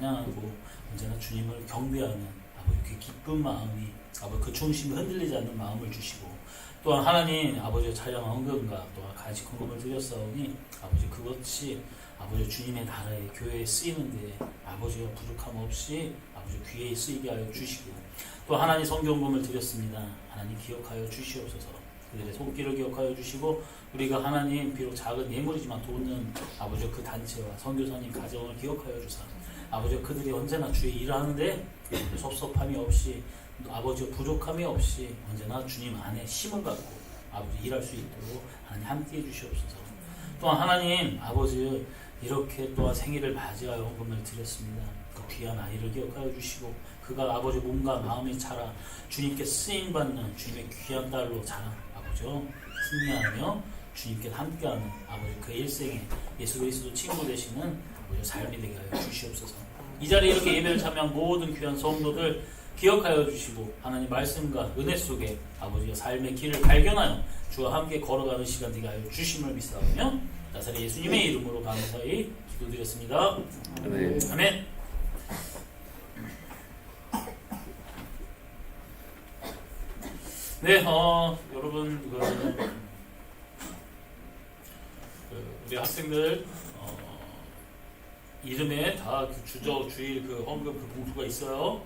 찬양하고 언제나 주님을 경배하는 아버지 그 기쁜 마음이 아버지 그 중심이 흔들리지 않는 마음을 주시고 또한 하나님 아버지의 찬양 헌금과 또한 간식 헌금을 드렸사오니 아버지 그것이 아버지 주님의 나라의 교회에 쓰이는데 아버지가 부족함 없이 아버지 귀에 쓰이게 하여 주시고 또 하나님 성경금을 드렸습니다. 하나님 기억하여 주시옵소서. 그들의 손길을 기억하여 주시고 우리가 하나님 비록 작은 예물이지만 돕는 아버지 그 단체와 선교사님 가정을 기억하여 주사 아버지 그들이 언제나 주의 일하는데 섭섭함이 없이 아버지 부족함이 없이 언제나 주님 안에 힘을 갖고 아버지 일할 수 있도록 하나님 함께해 주시옵소서. 또한 하나님 아버지 이렇게 또한 생일을 맞이하여 헌금을 드렸습니다. 그 귀한 아이를 기억하여 주시고 그가 아버지 몸과 마음이 자라 주님께 쓰임받는 주님의 귀한 딸로 자라 아버지요 승리하며 주님께 함께하는 아버지 그 일생에 예수 그리스도 친구 되시는 아버지 삶이 되게 하여 주시옵소서. 이 자리에 이렇게 예배를 참여한 모든 귀한 성도들 기억하여 주시고 하나님 말씀과 은혜 속에 아버지의 삶의 길을 발견하여 주와 함께 걸어가는 시간 되게 하여 주심을 믿사오며 나사렛 예수님의 이름으로 감사히 기도드렸습니다. 아멘. 아멘. 네, 여러분 우리 학생들 이름에 다 그 주일 그 헌금 그 봉투가 있어요.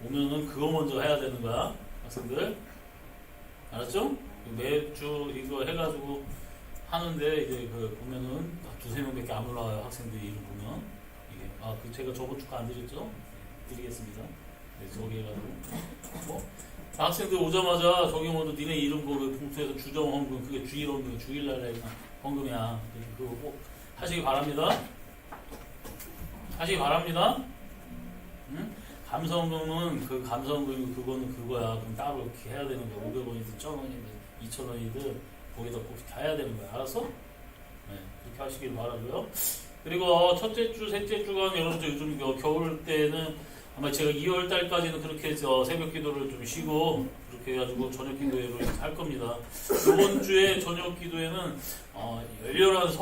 오면은 그거 먼저 해야 되는 거야, 학생들. 알았죠? 매주 이거 해가지고 하는데 이제 그 보면은 두세 명밖에 안 올라와요. 학생들 이름 보면 이게 그 제가 저번 주가 안 드렸죠? 드리겠습니다. 네, 저기 해가지고 학생들 오자마자 저기 먼저 니네 이름 그 봉투에서 주정 헌금 그게 주일 헌금 주일날 헌금이야. 그거 꼭 하시기 바랍니다. 하시기 바랍니다. 응? 감사헌금은 그 감사헌금이 그거는 그거야. 그럼 따로 이렇게 해야 되는 거야. 500원이든 1,000원이든 2,000원이든 거기다 꼭 해야 되는 거야. 알았어? 네, 그렇게 하시길 바라고요. 그리고 첫째 주, 셋째 주간 여러분들 요즘 겨울 때는 아마 제가 2월 달까지는 그렇게 해서 새벽 기도를 좀 쉬고 그렇게 해가지고 저녁 기도회로 할 겁니다. 이번 주에 저녁 기도회는 열렬한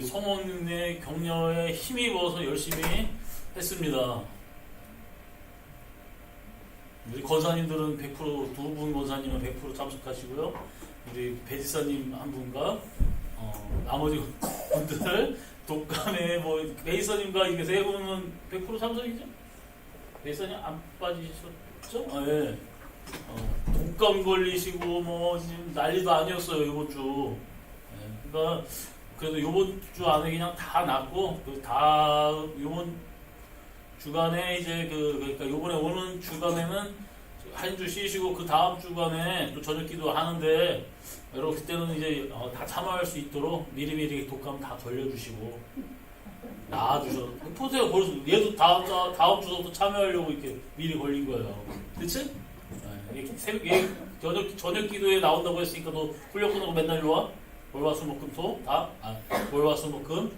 성원의 격려에 힘입어서 열심히 했습니다. 우리 권사님들은 100% 두 분 권사님은 100% 참석하시고요. 우리 배지사님 한 분과 나머지 분들 독감에 배지사님과 이게 세 분은 100% 참석이죠? 배지사님 안 빠지셨죠? 예. 독감 걸리시고 지금 난리도 아니었어요 이번 주. 예. 그러니까 그래도 이번 주 안에 그냥 다 낫고 다 이번 주간에 이제 그러니까 요번에 오는 주간에는 한 주 쉬시고 그 다음 주간에 또 저녁 기도 하는데 여러분 그때는 이제 다 참여할 수 있도록 미리미리 독감 다 걸려주시고 나아주셔서 보세요. 벌써 얘도 다음 주부터 참여하려고 이렇게 미리 걸린 거예요. 그치? 네. 저녁 기도에 나온다고 했으니까 너 훈련 끊고 맨날 일로 와? 월화수목금토 다? 월화수목금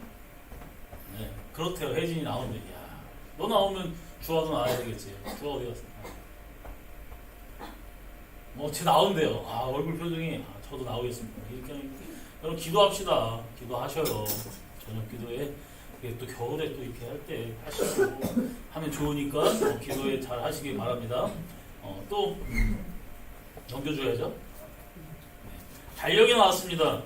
네. 그렇대요. 혜진이 나오는데 너 나오면 주아도 나와야 되겠지. 주아 어디 갔어? 쟤 나온대요. 얼굴 표정이 저도 나오겠습니다. 이렇게 하면 여러분 기도합시다. 기도하셔요. 저녁 기도에 또 겨울에 또 이렇게 할 때 하시고 하면 좋으니까 기도에 잘 하시길 바랍니다. 또 넘겨줘야죠. 네. 달력이 나왔습니다.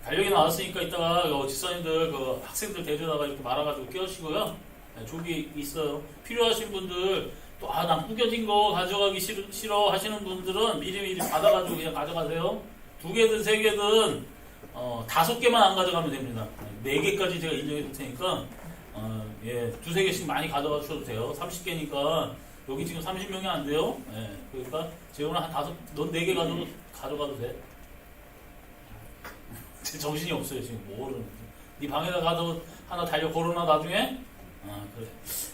달력이 나왔으니까 이따가 집사님들 학생들 대전화가 이렇게 말아가지고 끼우시고요. 네, 저기 있어요. 필요하신 분들 또 난 구겨진 거 가져가기 싫어 하시는 분들은 미리미리 받아가지고 그냥 가져가세요. 2개든 3개든 5개만 안 가져가면 됩니다. 4개까지 제가 인정해 줄 테니까 2-3개씩 많이 가져가 주셔도 돼요. 30개니까 여기 지금 30명이 안 돼요. 그러니까 재훈아 넌 4개 가져가도 돼. 제 정신이 없어요 지금 뭐를. 네 방에다 가서 하나 달려 걸어놔 나중에. 그래.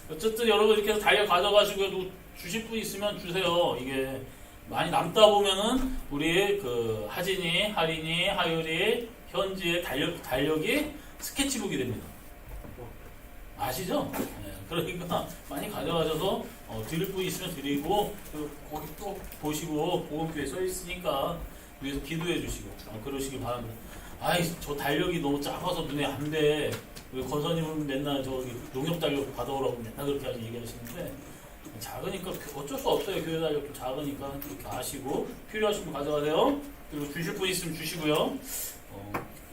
어쨌든 여러분 이렇게 해서 달력 가져가시고 주실 분 있으면 주세요. 이게 많이 남다 보면은 우리 하진이, 하린이, 하율이, 현지의 달력이 스케치북이 됩니다. 아시죠? 네. 그러니까 많이 가져가셔서 드릴 분 있으면 드리고 거기 또 보시고 보험교회 써 있으니까 위에서 기도해 주시고 그러시길 바랍니다. 아이 저 달력이 너무 작아서 눈에 안 돼. 왜 권사님은 맨날 저기 농협 달력 받아오라고 맨날 그렇게 얘기하시는데 작으니까 어쩔 수 없어요. 교회 달력도 작으니까 그렇게 아시고 필요하신 분 가져가세요. 그리고 주실 분 있으면 주시고요.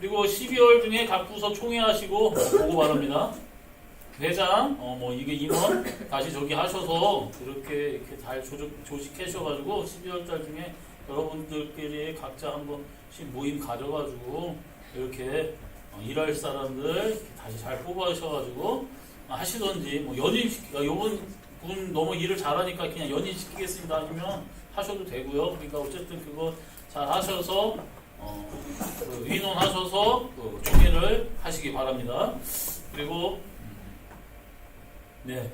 그리고 12월 중에 각 부서 총회하시고 보고 바랍니다. 회장, 뭐 이게 인원 다시 저기 하셔서 이렇게 잘 조직하셔가지고 12월 달 중에 여러분들끼리 각자 한 번씩 모임 가져가지고 이렇게 일할 사람들 다시 잘 뽑아셔가지고 하시던지 뭐 연임 요번 분 너무 일을 잘하니까 그냥 연임 시키겠습니다 하시면 하셔도 되고요. 그러니까 어쨌든 그거 잘 하셔서 그 의논하셔서 그 총회를 하시기 바랍니다. 그리고 네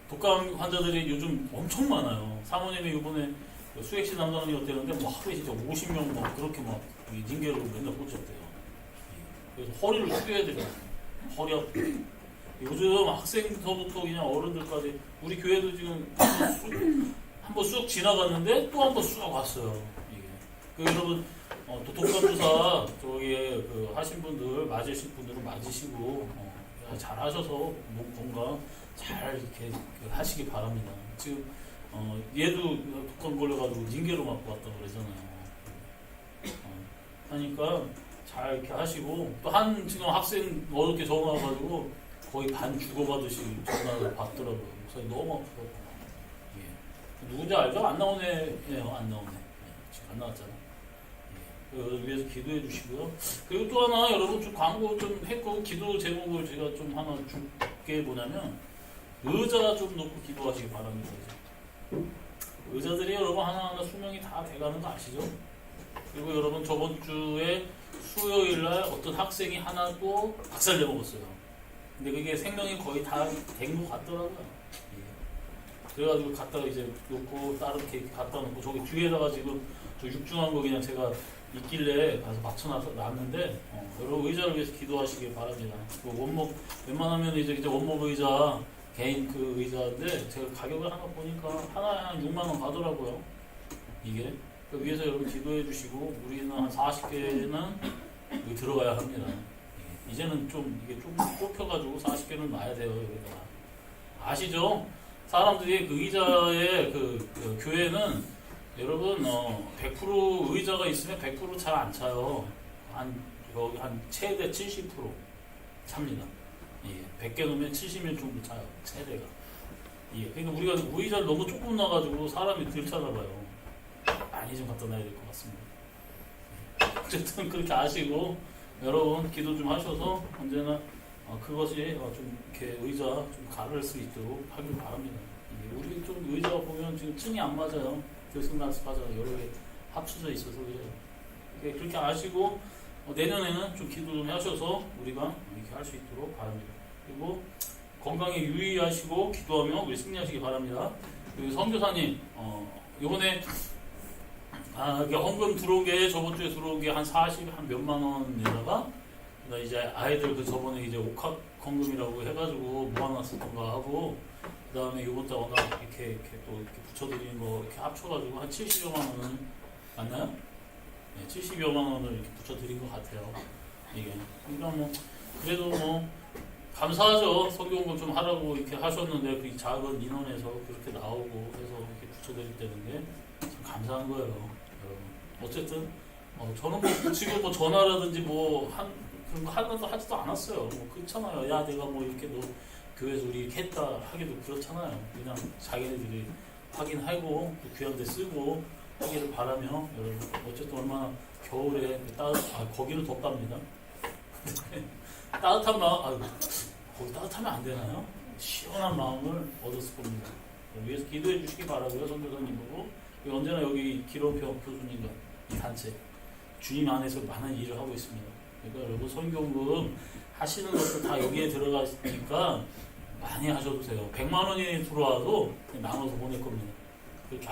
독감 환자들이 요즘 엄청 많아요. 사모님이 이번에 수액시 담당이 어땠는데 뭐 하루에 진짜 50명 뭐 그렇게 막 징계로 맨날 꽂혔대요. 그래서 허리를 숙여야 되잖아요. 허리 아프고. 요즘 학생서부터 그냥 어른들까지 우리 교회도 지금 한번 쑥 지나갔는데 또 한 번 쑥 왔어요. 이게. 그 여러분 또 독감주사 저기 그 하신 분들 맞으실 분들은 맞으시고 잘 하셔서 몸 건강 잘 이렇게 하시기 바랍니다. 지금 얘도 독감 걸려가지고 징계로 맞고 왔다고 그러잖아요. 하니까 잘 이렇게 하시고 또 한 지금 학생 어저께 전화 와가지고 거의 반 주고받으시 전화를 받더라고요. 목소리 너무 아프다고. 예. 누군지 알죠? 안 나오네요. 안 나오네. 예. 지금 안 나왔잖아. 예. 여러분 위해서 기도해 주시고요. 그리고 또 하나 여러분 좀 광고 좀 했고 기도 제목을 제가 좀 하나 줄게 뭐냐면 의자 좀 놓고 기도하시기 바랍니다. 의자들이 여러분 하나하나 수명이 다 돼가는 거 아시죠? 그리고 여러분 저번 주에 수요일날 어떤 학생이 하나 또 박살내 먹었어요. 근데 그게 생명이 거의 다 된 것 같더라고요. 예. 그래가지고 갖다가 이제 놓고 다른 케이크 갖다 놓고 저기 뒤에다가 지금 저 육중한 거 그냥 제가 있길래 가서 맞춰놨는데 여러분 의자를 위해서 기도하시길 바랍니다. 그 원목 웬만하면 이제 원목 의자 개인 그 의자인데 제가 가격을 하나 보니까 하나에 한 6만 원 가더라고요. 이게 그 위해서 여러분 기도해 주시고 우리는 한 40개는 여기 들어가야 합니다. 이제는 좀 이게 좀 좁혀가지고 40개는 놔야 돼요. 여기다가 아시죠? 사람들이 그 의자에 그 교회는 여러분 100% 의자가 있으면 100% 잘 안 차요. 여기 한 최대 70% 찹니다. 예, 100개 놓으면 70명 정도 차요. 최대가. 예, 그러니까 우리가 의자를 너무 조금 놔가지고 사람이 덜 차나 봐요. 많이 좀 갖다 놔야 될 것 같습니다. 예. 어쨌든 그렇게 아시고 여러분 기도 좀 하셔서 언제나 그것이 좀 이렇게 의자 좀 가를 수 있도록 하길 바랍니다. 예, 우리 좀 의자가 보면 지금 층이 안 맞아요. 들쑥날쑥하잖아요. 여러 개 합쳐져 있어서 그래요. 예, 그렇게 아시고 내년에는 좀 기도 좀 하셔서 우리가 이렇게 할 수 있도록 바랍니다. 그리고 건강에 유의하시고 기도하며 우리 승리하시기 바랍니다. 그리고 선교사님 이번에 이게 헌금 들어온 게 저번 주에 들어온 게 한 40, 한 몇만 원에다가 이제 아이들 그 저번에 이제 옥합 헌금이라고 해가지고 모아놨었던 거 하고 그 다음에 이번 달 워낙 이렇게 또 이렇게 붙여드린 거 이렇게 합쳐가지고 한 70여만 원은 맞나요? 네, 70여만 원을 이렇게 붙여드린 것 같아요. 이게 그러니까 뭐 그래도 뭐 감사하죠. 성경을 좀 하라고 이렇게 하셨는데 그 작은 인원에서 그렇게 나오고 해서 이렇게 붙여드릴 때는 게 참 감사한 거예요. 여러분. 어쨌든 저는 뭐 지금 뭐 전화라든지 뭐 그런 거 하지도 않았어요. 뭐 그렇잖아요. 야 내가 뭐 이렇게 너 교회에서 우리 이렇게 했다 하기도 그렇잖아요. 그냥 자기네들이 확인하고 귀한 데 쓰고 하기를 바라며 여러분 어쨌든 얼마나 겨울에 거기는 덥답니다. 따뜻한 마음 거기 따뜻하면 안 되나요? 시원한 마음을 얻었을 겁니다. 위해서 기도해 주시기 바라고요. 선교사님 보고 언제나 여기 기론표 교수님과 이 단체 주님 안에서 많은 일을 하고 있습니다. 그러니까 여러분 선교금 하시는 것도 다 여기에 들어가니까 많이 하셔도 돼요. 100만 원이 들어와도 나눠서 보낼 겁니다. 그렇게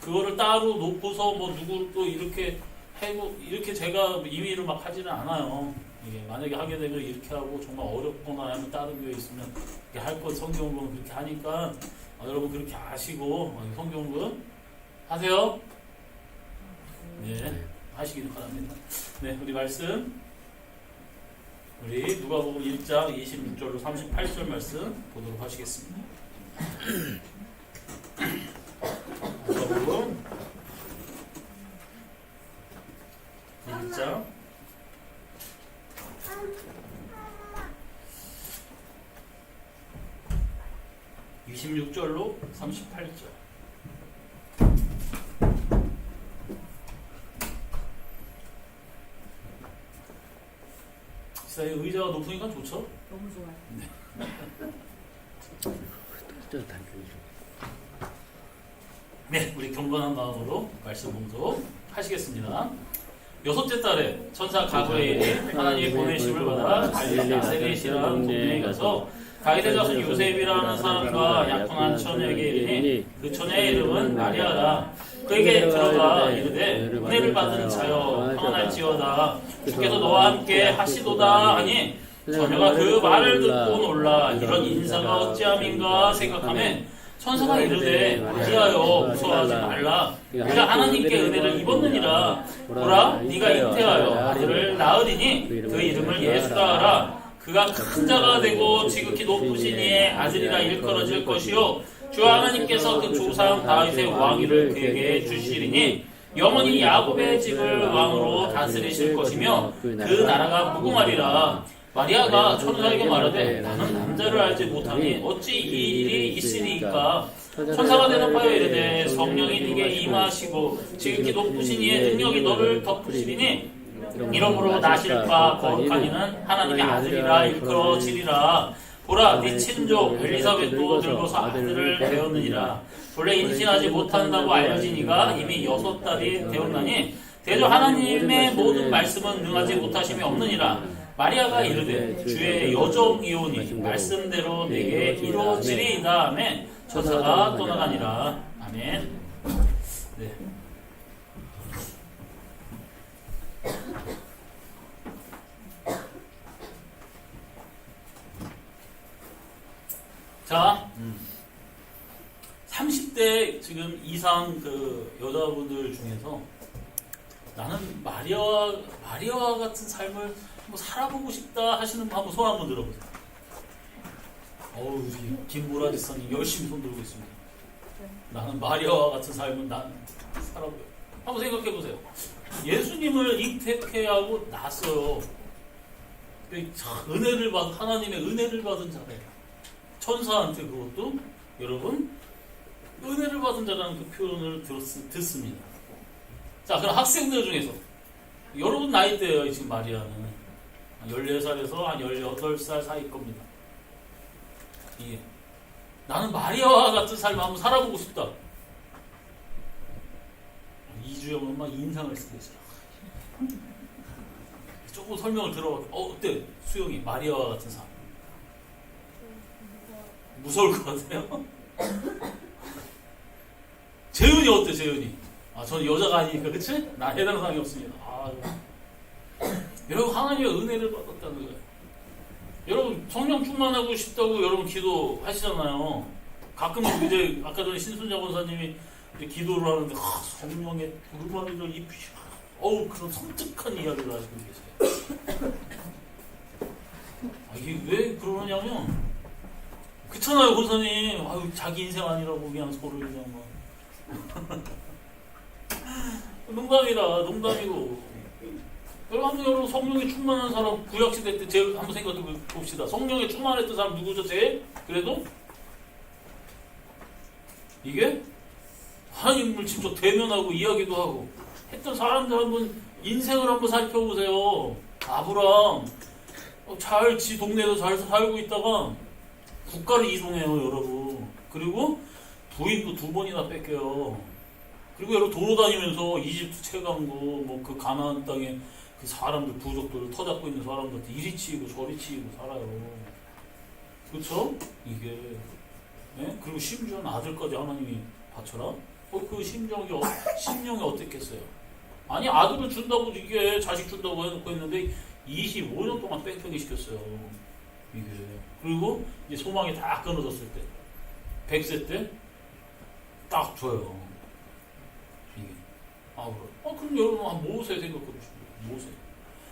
그거를 따로 놓고서 뭐 누구 또 이렇게 하고 이렇게 제가 임의로 막 하지는 않아요. 이게 만약에 하게 되면 이렇게 하고 정말 어렵거나 하면 다른 교회 있으면 이렇게 할 것 성경은 그렇게 하니까 여러분 그렇게 아시고 성경은 하세요. 네. 하시길 바랍니다. 네, 우리 말씀 우리 누가복음 1장 26절로 38절 말씀 보도록 하시겠습니다. 누가복음 1장 26절로 38절. 의자가 높으니까 좋죠? 너무 좋아요. 네, 우리 경건한 마음으로 말씀 봉독 하시겠습니다. 여섯째 달에 천사 가브리엘이 하나님의 보내심을 받아 갈릴리 나세렛이라는 동네에 가서 다윗의 자손 요셉이라는 사람과 약혼한 처녀에게 이르니 그 처녀의 이름은 마리아라. 그에게 들어가 이르되 은혜를 받은 자여 평안할지어다. 주께서 너와 함께 하시도다 하니 처녀가 그 말을 듣고 놀라 이런 인사가 어찌함인가 생각하매 천사가 이르되 마리아여 무서워하지 말라. 네가 하나님께 은혜를 입었느니라. 보라 네가 잉태하여 아들을 낳으리니 그 이름을 예수라 하라. 그가 큰 자가 되고 지극히 높으신 이의 아들이라 일컬어질 것이요 주 하나님께서 그 조상 다윗의 왕위를 그에게 주시리니 영원히 야곱의 집을 왕으로 다스리실 것이며 그 나라가 무궁하리라. 마리아가 천사에게 말하되 나는 남자를 알지 못하니 어찌 이 일이 있으리이까. 천사가 대답하여 이르되 성령이 네게 임하시고 지극히 높으신 이의 능력이 너를 덮으시리니 이러므로 나실 바 거룩한 이는 하나님의 아들이라 일컬어지리라. 보라 네 친족 엘리사벳도 늙어서 아들을 배웠느니라. 본래 임신하지 못한다고 알지니가 이미 6달이 되었나니 대저 하나님의 모든 말씀은 능하지 못하심이 없느니라. 마리아가 이르되 주의 여종이오니 말씀대로 내게 이루어지리이다 하매 천사가 떠나가니라. 아멘. 네. 자, 30대 지금 이상 그 여자분들 중에서 나는 마리아와 같은 삶을 한번 살아보고 싶다 하시는 분 한번 손 한번 들어보세요. 어우, 김보라지 선님 열심히 손 들고 있습니다. 나는 마리아와 같은 삶을 난 살아보고 한번 생각해 보세요. 예수님을 잉태하고 났어요. 은혜를 받은 하나님의 은혜를 받은 자래요. 천사한테 그것도 여러분 은혜를 받은 자라는 그 표현을 듣습니다. 자, 그럼 학생들 중에서 여러분 나이대예요. 지금 마리아는 14살에서 한 18살 사이 겁니다. 예. 나는 마리아와 같은 삶을 한번 살아보고 싶다. 이주영은 막 인상을 쓰고 있어요. 조금 설명을 들어봤더니 어때? 수영이 마리아와 같은 삶 무서울 것 같아요? 재윤이 어때? 재윤이 저는 여자가 아니니까 그치? 나 해당하는 사람이 없습니다. 여러분 하나님의 은혜를 받았다는 거예요. 여러분 성령 충만하고 싶다고 여러분 기도하시잖아요. 가끔 이제 아까 전에 신순자 권사님이 기도를 하는데 성령의 물마리를 입히시고 그런 섬뜩한 이야기를 하시고 계세요. 이게 왜 그러냐면 그렇잖아요 권사님. 자기 인생 아니라고 그냥 서로 그냥 막 농담이다. 농담이고 여러분 성령에 충만한 사람 구약시대 때 제일 한번 생각해 봅시다. 성령에 충만했던 사람 누구죠? 제일? 그래도 이게 하나님을 직접 대면하고 이야기도 하고 했던 사람들 한번 인생을 한번 살펴보세요. 아브람 잘 지 동네에서 잘 살고 있다가 국가를 이동해요 여러분. 그리고 부인도 2번이나 뺏겨요. 그리고 여러분 돌아다니면서 이집트 채광고 뭐 그 가나안 땅에 그 사람들 부족들을 터잡고 있는 사람들한테 이리 치이고 저리 치이고 살아요. 그렇죠? 이게 네? 그리고 심지어는 아들까지 하나님이 바쳐라. 그 심령이 어땠겠어요? 아니 아들을 준다고 이게 자식 준다고 해놓고 했는데 25년 동안 뺑뺑이 시켰어요. 이게 그리고 이제 소망이 다 끊어졌을 때 100세 때 딱 줘요. 이게 그럼 여러분 한 모세 생각해 보시죠. 모세.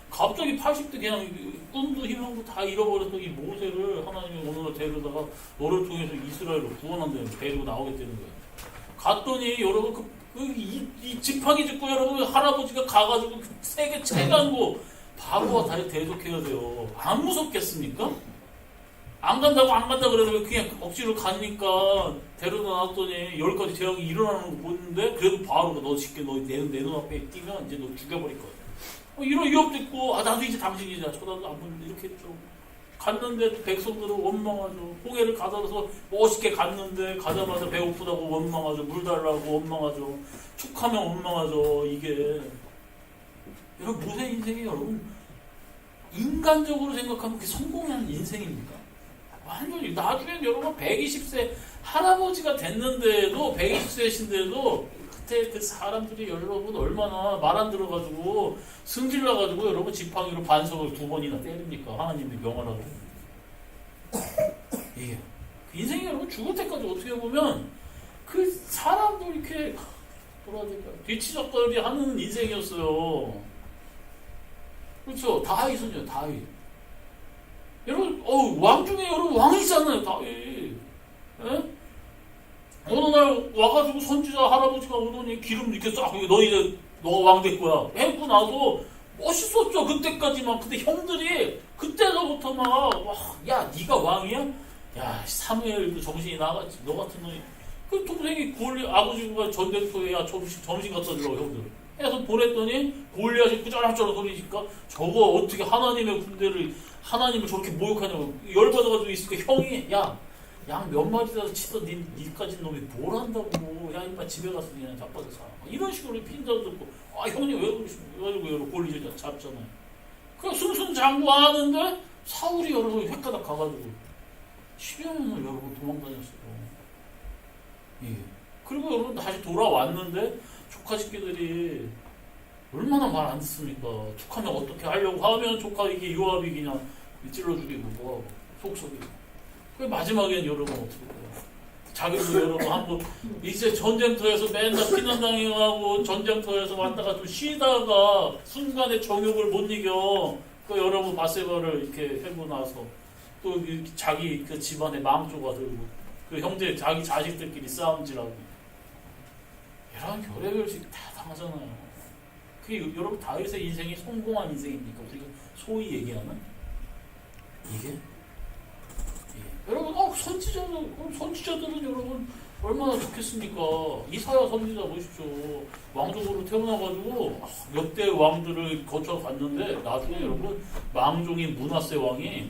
갑자기 80대 그냥 꿈도 희망도 다 잃어버렸던 이 모세를 하나님이 어느 날 데려다가 너를 통해서 이스라엘을 구원한다는 데리고 나오겠다는 거예요. 갔더니 여러분 이 지팡이 짚고 여러분 할아버지가 가가지고 세계 최강고 바보와 다리 대적해야 돼요. 안 무섭겠습니까? 안 간다고 그래도 그냥 억지로 가니까 데려다 놨더니 10가지 재앙이 일어나는 거 보는데 그래도 바로가 너 쉽게 내 눈앞에 뛰면 이제 너 죽여버릴 거야. 이런 위협도 있고 나도 이제 당신이자 쳐다도 안 보는데 이렇게 했죠. 갔는데 백성들은 원망하죠. 홍해를 가다서 멋있게 갔는데 가자마자 배고프다고 원망하죠. 물 달라고 원망하죠. 축하면 원망하죠. 이게 여러분 모세 인생이 여러분 인간적으로 생각하면 그게 성공한 인생입니까? 완전히 나중에 여러분 120세 할아버지가 됐는데도 120세신데도 그때 그 사람들이 여러분 얼마나 말 안 들어가지고 승질나가지고 여러분 지팡이로 반석을 2번이나 때립니까? 하나님이 명하라고. 이게 인생이 여러분 죽을 때까지 어떻게 보면 그 사람도 이렇게 뭐라 해야 될까 뒤치적거리 하는 인생이었어요. 그렇죠? 다윗은요, 다윗. 여러분, 왕 중에 여러분 왕이잖아요, 다윗. 예? 어느 날 와가지고 선지자 할아버지가 오더니 기름 이렇게 쫙, 너가 왕 될 거야. 해고 나서 멋있었죠, 그때까지만. 근데 형들이 그때서부터 야, 네가 왕이야? 야, 사무엘도 정신이 나갔지. 너 같은 놈이. 그 동생이 아버지가 전쟁터에 점심 갖다 주라고 형들. 해서 보냈더니 골리앗이 꾸절꾸절 소리니까 저거 어떻게 하나님의 군대를 하나님을 저렇게 모욕하냐고 열받아가지고 있으니까 형이 양 몇 마리라도 치던 니까진 놈이 뭘 한다고 야 임마 집에 가서 그냥 자빠져 사 이런 식으로 핀자도 듣고 형님 왜 그러시고 여러분 골리앗 잡잖아요. 그냥 승승장구하는데 사울이 여러분 획가닥 가가지고 10여 년을 여러분 도망다녔어요. 예. 그리고 여러분 다시 돌아왔는데 조카 새끼들이 얼마나 말 안 듣습니까? 툭하면 어떻게 하려고 하면 조카 이게 요압이 그냥 찔러 죽이고 뭐하고 속썩이고. 그 마지막엔 여러분 어떻게 돼요? 자기도 여러분 한번 이제 전쟁터에서 맨날 피난당하고 전쟁터에서 왔다가 좀 쉬다가 순간에 정욕을 못 이겨. 그 여러분 바세바를 이렇게 해고 나서 또 자기 그 집안에 망조가 들고 그 형제 자기 자식들끼리 싸움질하고 이런 별의별식 다 당하잖아요. 그게 여러분 다윗의 인생이 성공한 인생입니까? 우리가 소위 얘기하는 이게 여러분 선지자들은 여러분 얼마나 좋겠습니까? 이사야 선지자 보십시오. 왕족으로 태어나가지고 몇 대 왕들을 거쳐갔는데 나중에 여러분 망종인 므낫세 왕이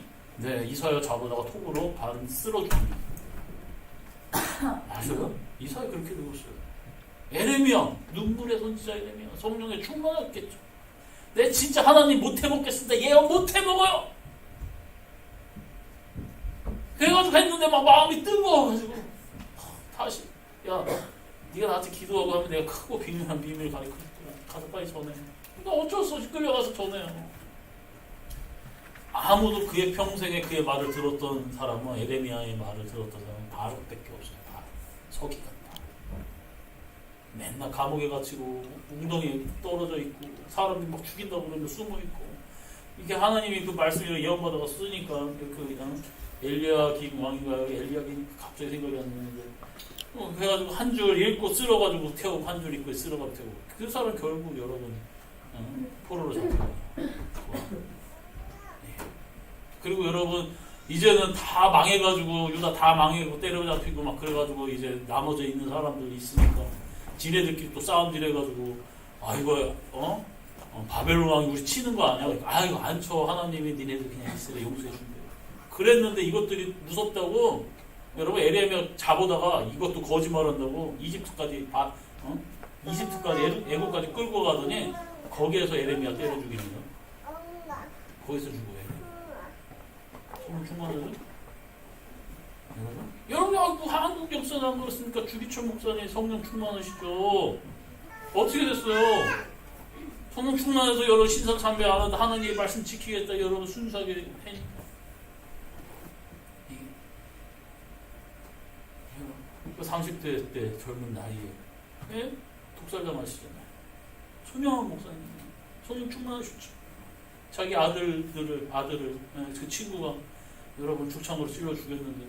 이사야 잡아다가 톱으로 반 쓸어 죽입니다. 맞아요? 이사야 그렇게 되었어요. 에레미야 눈물의 선지자 에레미야 성령에 충만했겠죠. 내 진짜 하나님 못 해먹겠습니다. 예언 못 해먹어요. 그래가지고 했는데 막 마음이 뜨거워가지고 다시 야 네가 나한테 기도하고 하면 내가 크고 비밀한 비밀을 가르쳐 줄게. 가서 빨리 전해. 그러니까 어쩔 수 없이 끌려가서 전해요. 아무도 그의 평생에 그의 말을 들었던 사람은 에레미야의 말을 들었던 사람은 바룩밖에 없어요. 바룩. 서기 같다. 맨날 감옥에 갇히고 웅덩이에 떨어져 있고 사람들이 막 죽인다고 그러면 숨어 있고 이게 하나님이 그 말씀을 예언받아가 쓰니까 그냥 엘리야김 왕인가요? 엘리야김 갑자기 생각이 안 나는데 그래가지고 한 줄 읽고 쓸어가지고 태우고 한 줄 읽고 쓸어가지고 태우고 그 사람 결국 여러분 포로로 잡혀요. 그리고 여러분 이제는 다 망해가지고 유다 다 망해고 때려잡히고 막 그래가지고 이제 나머져 있는 사람들이 있으니까 지네들끼리 또 싸움질 해가지고 이거 바벨론 왕이 우리 치는 거 아니야? 이거 안 쳐. 하나님이 니네들 그냥 이스라엘 용서해 준대. 그랬는데 이것들이 무섭다고 여러분 에레미야 잡아다가 이것도 거짓말한다고 이집트까지 애국까지 끌고 가더니 거기에서 에레미야 때려 죽입니다. 거기서 죽어요. 성령 충만하죠? 여러분 한국 역사는 안 그렇습니까? 주기철 목사님 성령 충만하시죠? 어떻게 됐어요? 성령 충만해서 여러분 신사 참배 안 한다 하나님의 말씀 지키겠다 여러분 순수하게 해니까 그 30대 때 젊은 나이에 독살자 마시잖아요. 손영환 목사님, 성령 충만하셨죠. 자기 아들을 그 친구가 여러분 죽창으로 찔러 죽였는데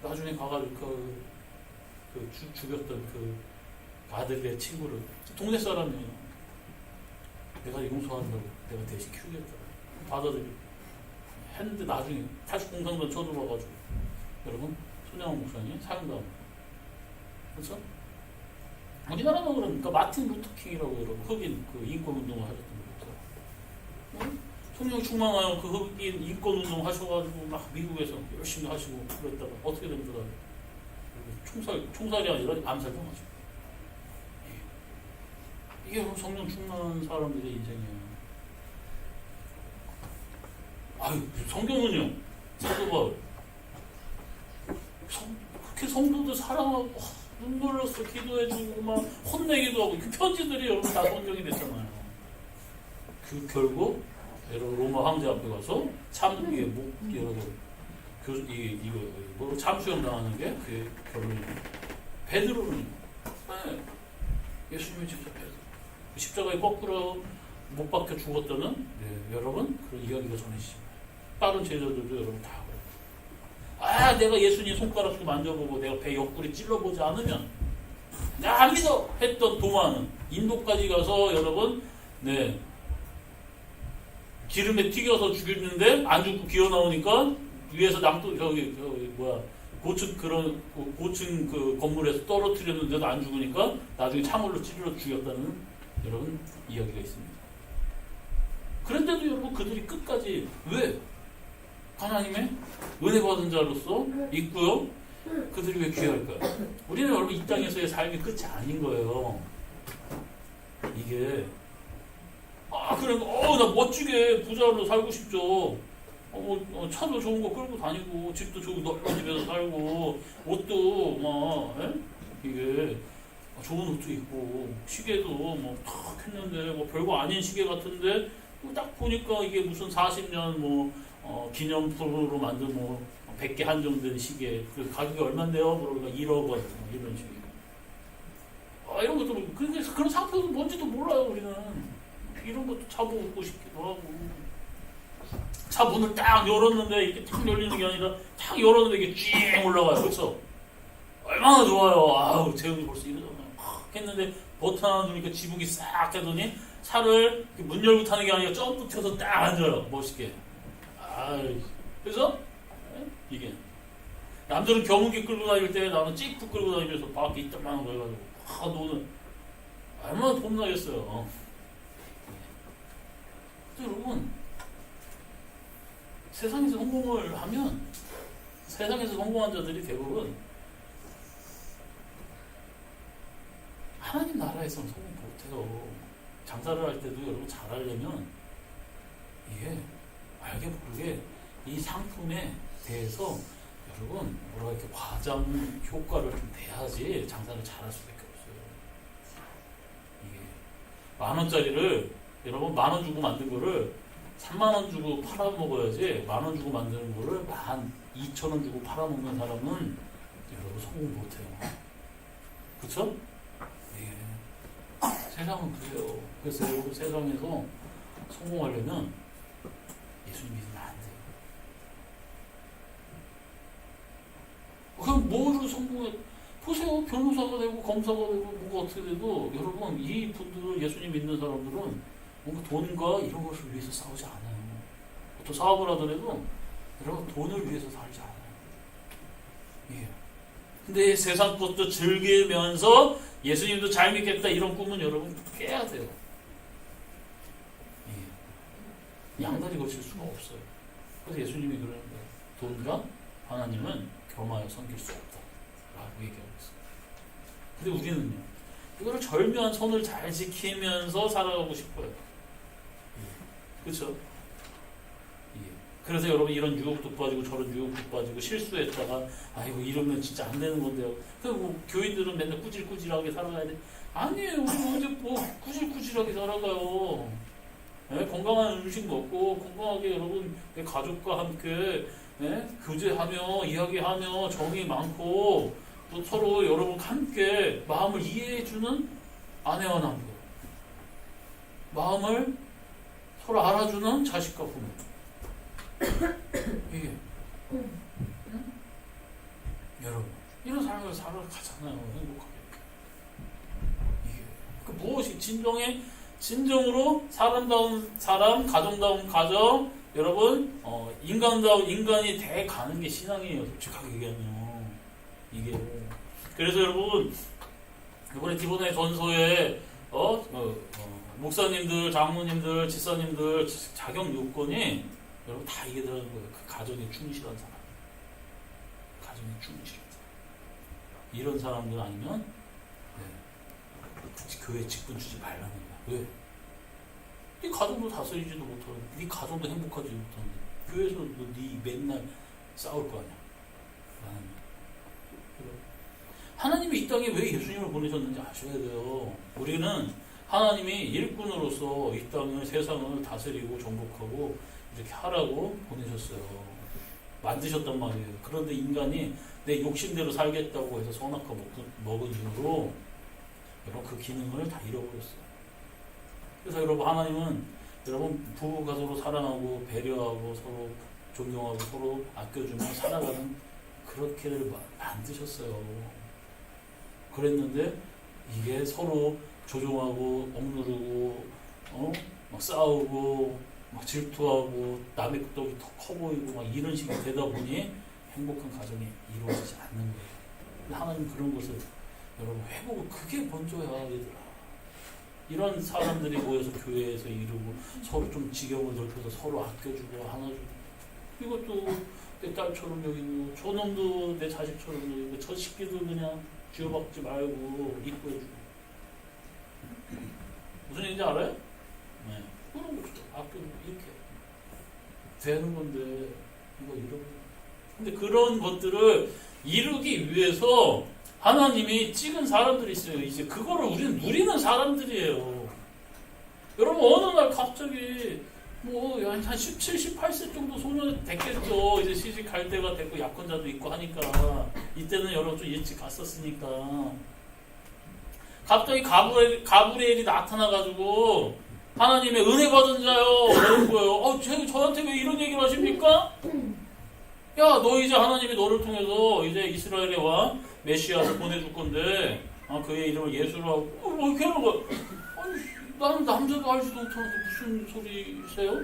나중에 가가지고 죽였던 그 아들의 친구를 동네 사람이에요. 내가 용서한다고, 내가 대신 키우겠다 받아들이고 했는데 나중에 다시 공산당 쳐들어와가지고 여러분 손영환 목사님 사형당하고. 그렇죠? 우리나라는 그러니까 마틴 루터킹이라고 여러분 흑인 그 인권운동을 하셨던 분이죠. 성령 충만하여 그 흑인 인권운동 하셔가지고 막 미국에서 열심히 하시고 그랬다가 어떻게 됩니까? 총살이 아니라 암살당하죠. 이게 바로 성령 충만한 사람들의 인생이에요. 아유, 성경은요, 사도 바울 그렇게 성도들 사랑하고 눈물 흘려서 기도해주고 막 혼내기도 하고 그 편지들이 여러분 다 성경이 됐잖아요. 그 결국 여러분 로마 황제 앞에 가서 여러분 참수형 당하는 게 그 결론이에요. 베드로는 예수님의 제자 베드로 십자가에 거꾸로 못 박혀 죽었다는 여러분 그런 이야기가 전해지죠. 다른 제자들도 여러분 다 그래요. 내가 예수님 손가락 좀 만져보고 내가 배 옆구리 찔러보지 않으면 내가 안 믿어 했던 도마는 인도까지 가서 여러분 기름에 튀겨서 죽였는데 안 죽고 기어 나오니까 위에서 고층 그 건물에서 떨어뜨렸는데도 안 죽으니까 나중에 창으로 찔러 죽였다는 여러분 이야기가 있습니다. 그런데도 여러분 그들이 끝까지 왜 하나님의 은혜 받은 자로서 있고요. 그들이 왜 귀할까요? 우리는 여러분 이 땅에서의 삶이 끝이 아닌 거예요. 이게 나 멋지게 부자로 살고 싶죠. 차도 좋은 거 끌고 다니고 집도 좋은 넓은 집에서 살고 옷도 이게 좋은 옷도 있고 시계도 탁 했는데 별거 아닌 시계 같은데 딱 보니까 이게 무슨 40년 기념품으로 만든 100개 한정된 시계 그 가격이 얼마인데요? 그러니까 1억 원 이런 식이에요. 이런 것도 그런 상표도 뭔지도 몰라요. 우리는 이런 것도 차 보고 싶기도 하고 차 문을 딱 열었는데 이게 탁 열리는 게 아니라 탁 열었는데 이게 쭉 올라가요. 그렇죠? 얼마나 좋아요. 재훈이 벌써 이러잖아요. 했는데 버튼 하나 누르니까 지붕이 싹 하더니 차를 문 열고 타는 게 아니라 점프 튀어서 딱 앉아요. 멋있게. 그래서 이게 남들은 경운기 끌고 다닐 때 나는 찌프 끌고 다니면서 밖에 이딴만한 거 해가지고 너는 얼마나 폼나겠어요. 여러분 세상에서 성공을 하면 세상에서 성공한 자들이 대부분 하나님 나라에서는 성공 못해요. 장사를 할 때도 여러분 잘하려면 이게 알게 모르게 이 상품에 대해서 여러분 이렇게 과장 효과를 좀 내야지 장사를 잘할 수밖에 없어요. 이게 10,000원짜리를 여러분 10,000원 주고 만든 거를 30,000원 주고 팔아먹어야지 10,000원 주고 만드는 거를 12,000원 주고 팔아먹는 사람은 여러분 성공 못해요. 그쵸? 세상은 그래요. 그래서 여러분 세상에서 성공하려면 예수님 믿으면 안 돼요. 그럼 뭐를 성공해? 보세요. 변호사가 되고 검사가 되고 뭐가 어떻게 돼도 여러분 이 분들은 예수님 믿는 사람들은 뭔가 돈과 이런 것을 위해서 싸우지 않아요. 또 사업을 하더라도 여러분 돈을 위해서 살지 않아요. 근데 세상 것도 즐기면서 예수님도 잘 믿겠다 이런 꿈은 여러분 깨야 돼요. 양다리 거칠 수가 없어요. 그래서 예수님이 그러는 거예요. 돈과 하나님은 겸하여 섬길 수 없다 라고 얘기하고 있어요. 근데 우리는요 이거를 절묘한 선을 잘 지키면서 살아가고 싶어요. 그렇죠? 그래서 여러분 이런 유혹도 빠지고 저런 유혹도 빠지고 실수했다가 이러면 진짜 안 되는 건데요. 교인들은 맨날 꾸질꾸질하게 살아가야 돼. 아니에요. 우리 언제 꾸질꾸질하게 살아가요. 건강한 음식 먹고 건강하게 여러분 가족과 함께 교제하며 이야기하며 정이 많고 또 서로 여러분 함께 마음을 이해해주는 아내와 남편 마음을 서로 알아주는 자식과 부모. 이게 응? 여러분 이런 삶을 살아가잖아요. 행복하게. 이게 그 무엇이 진정으로 사람다운 사람, 가정다운 가정, 여러분 인간다운 인간이 돼 가는 게 신앙이에요. 솔직하게 얘기하면 이게. 그래서 여러분 이번에 디보나의 전서에 목사님들, 장로님들, 집사님들 자격 요건이 여러분 다 이게 들어가는 거예요. 그 가정에 충실한 사람, 가정에 충실한 사람. 이런 사람들 아니면 교회 직분 주지 말라는 거야. 왜? 네 가정도 다스리지도 못하는데, 네 가정도 행복하지 못하는데 교회에서 네 맨날 싸울 거 아니야. 하나님이 이 땅에 왜 예수님을 보내셨는지 아셔야 돼요. 우리는 하나님이 일꾼으로서 이 땅을, 세상을 다스리고 정복하고 이렇게 하라고 보내셨어요. 만드셨단 말이에요. 그런데 인간이 내 욕심대로 살겠다고 해서 선악과 먹은 이후로 여러분 그 기능을 다 잃어버렸어요. 그래서 여러분 하나님은 여러분 부부가 서로 사랑하고 배려하고 서로 존경하고 서로 아껴주며 살아가는 그렇게를 만드셨어요. 그랬는데 이게 서로 조종하고 억누르고 막 싸우고 막 질투하고 남의 떡이 더 커 보이고 막 이런 식이 되다 보니 행복한 가정이 이루어지지 않는 거예요. 하나님 그런 것을 여러분 회복을 그게 먼저야 얘들아. 이런 사람들이 모여서 교회에서 이루고 서로 좀 지경을 넓혀서 서로 아껴주고 하나주고 이것도 내 딸처럼 여기고 저놈도 내 자식처럼 여기고 저 식기도 그냥 쥐어박지 말고 이뻐해주고 무슨 얘기인지 알아요? 네. 그런 거 아껴주고 이렇게 되는 건데 이거 이런 근데 그런 것들을 이루기 위해서 하나님이 찍은 사람들이 있어요. 이제 그거를 우리는 누리는 사람들이에요. 여러분 어느 날 갑자기 한 17, 18세 정도 소년 됐겠죠. 이제 시집 갈 때가 됐고 약혼자도 있고 하니까 이때는 여러분 좀 일찍 갔었으니까 갑자기 가브리엘이 나타나가지고 하나님의 은혜 받은 자요 이러는 거예요. 저한테 왜 이런 얘기를 하십니까? 야, 너 이제 하나님이 너를 통해서 이제 이스라엘의 왕 메시아를 보내줄 건데 그의 이름을 예수로 하고 이렇게 하는 거야. 아니, 나는 남자도 알지도 못하는데 무슨 소리세요?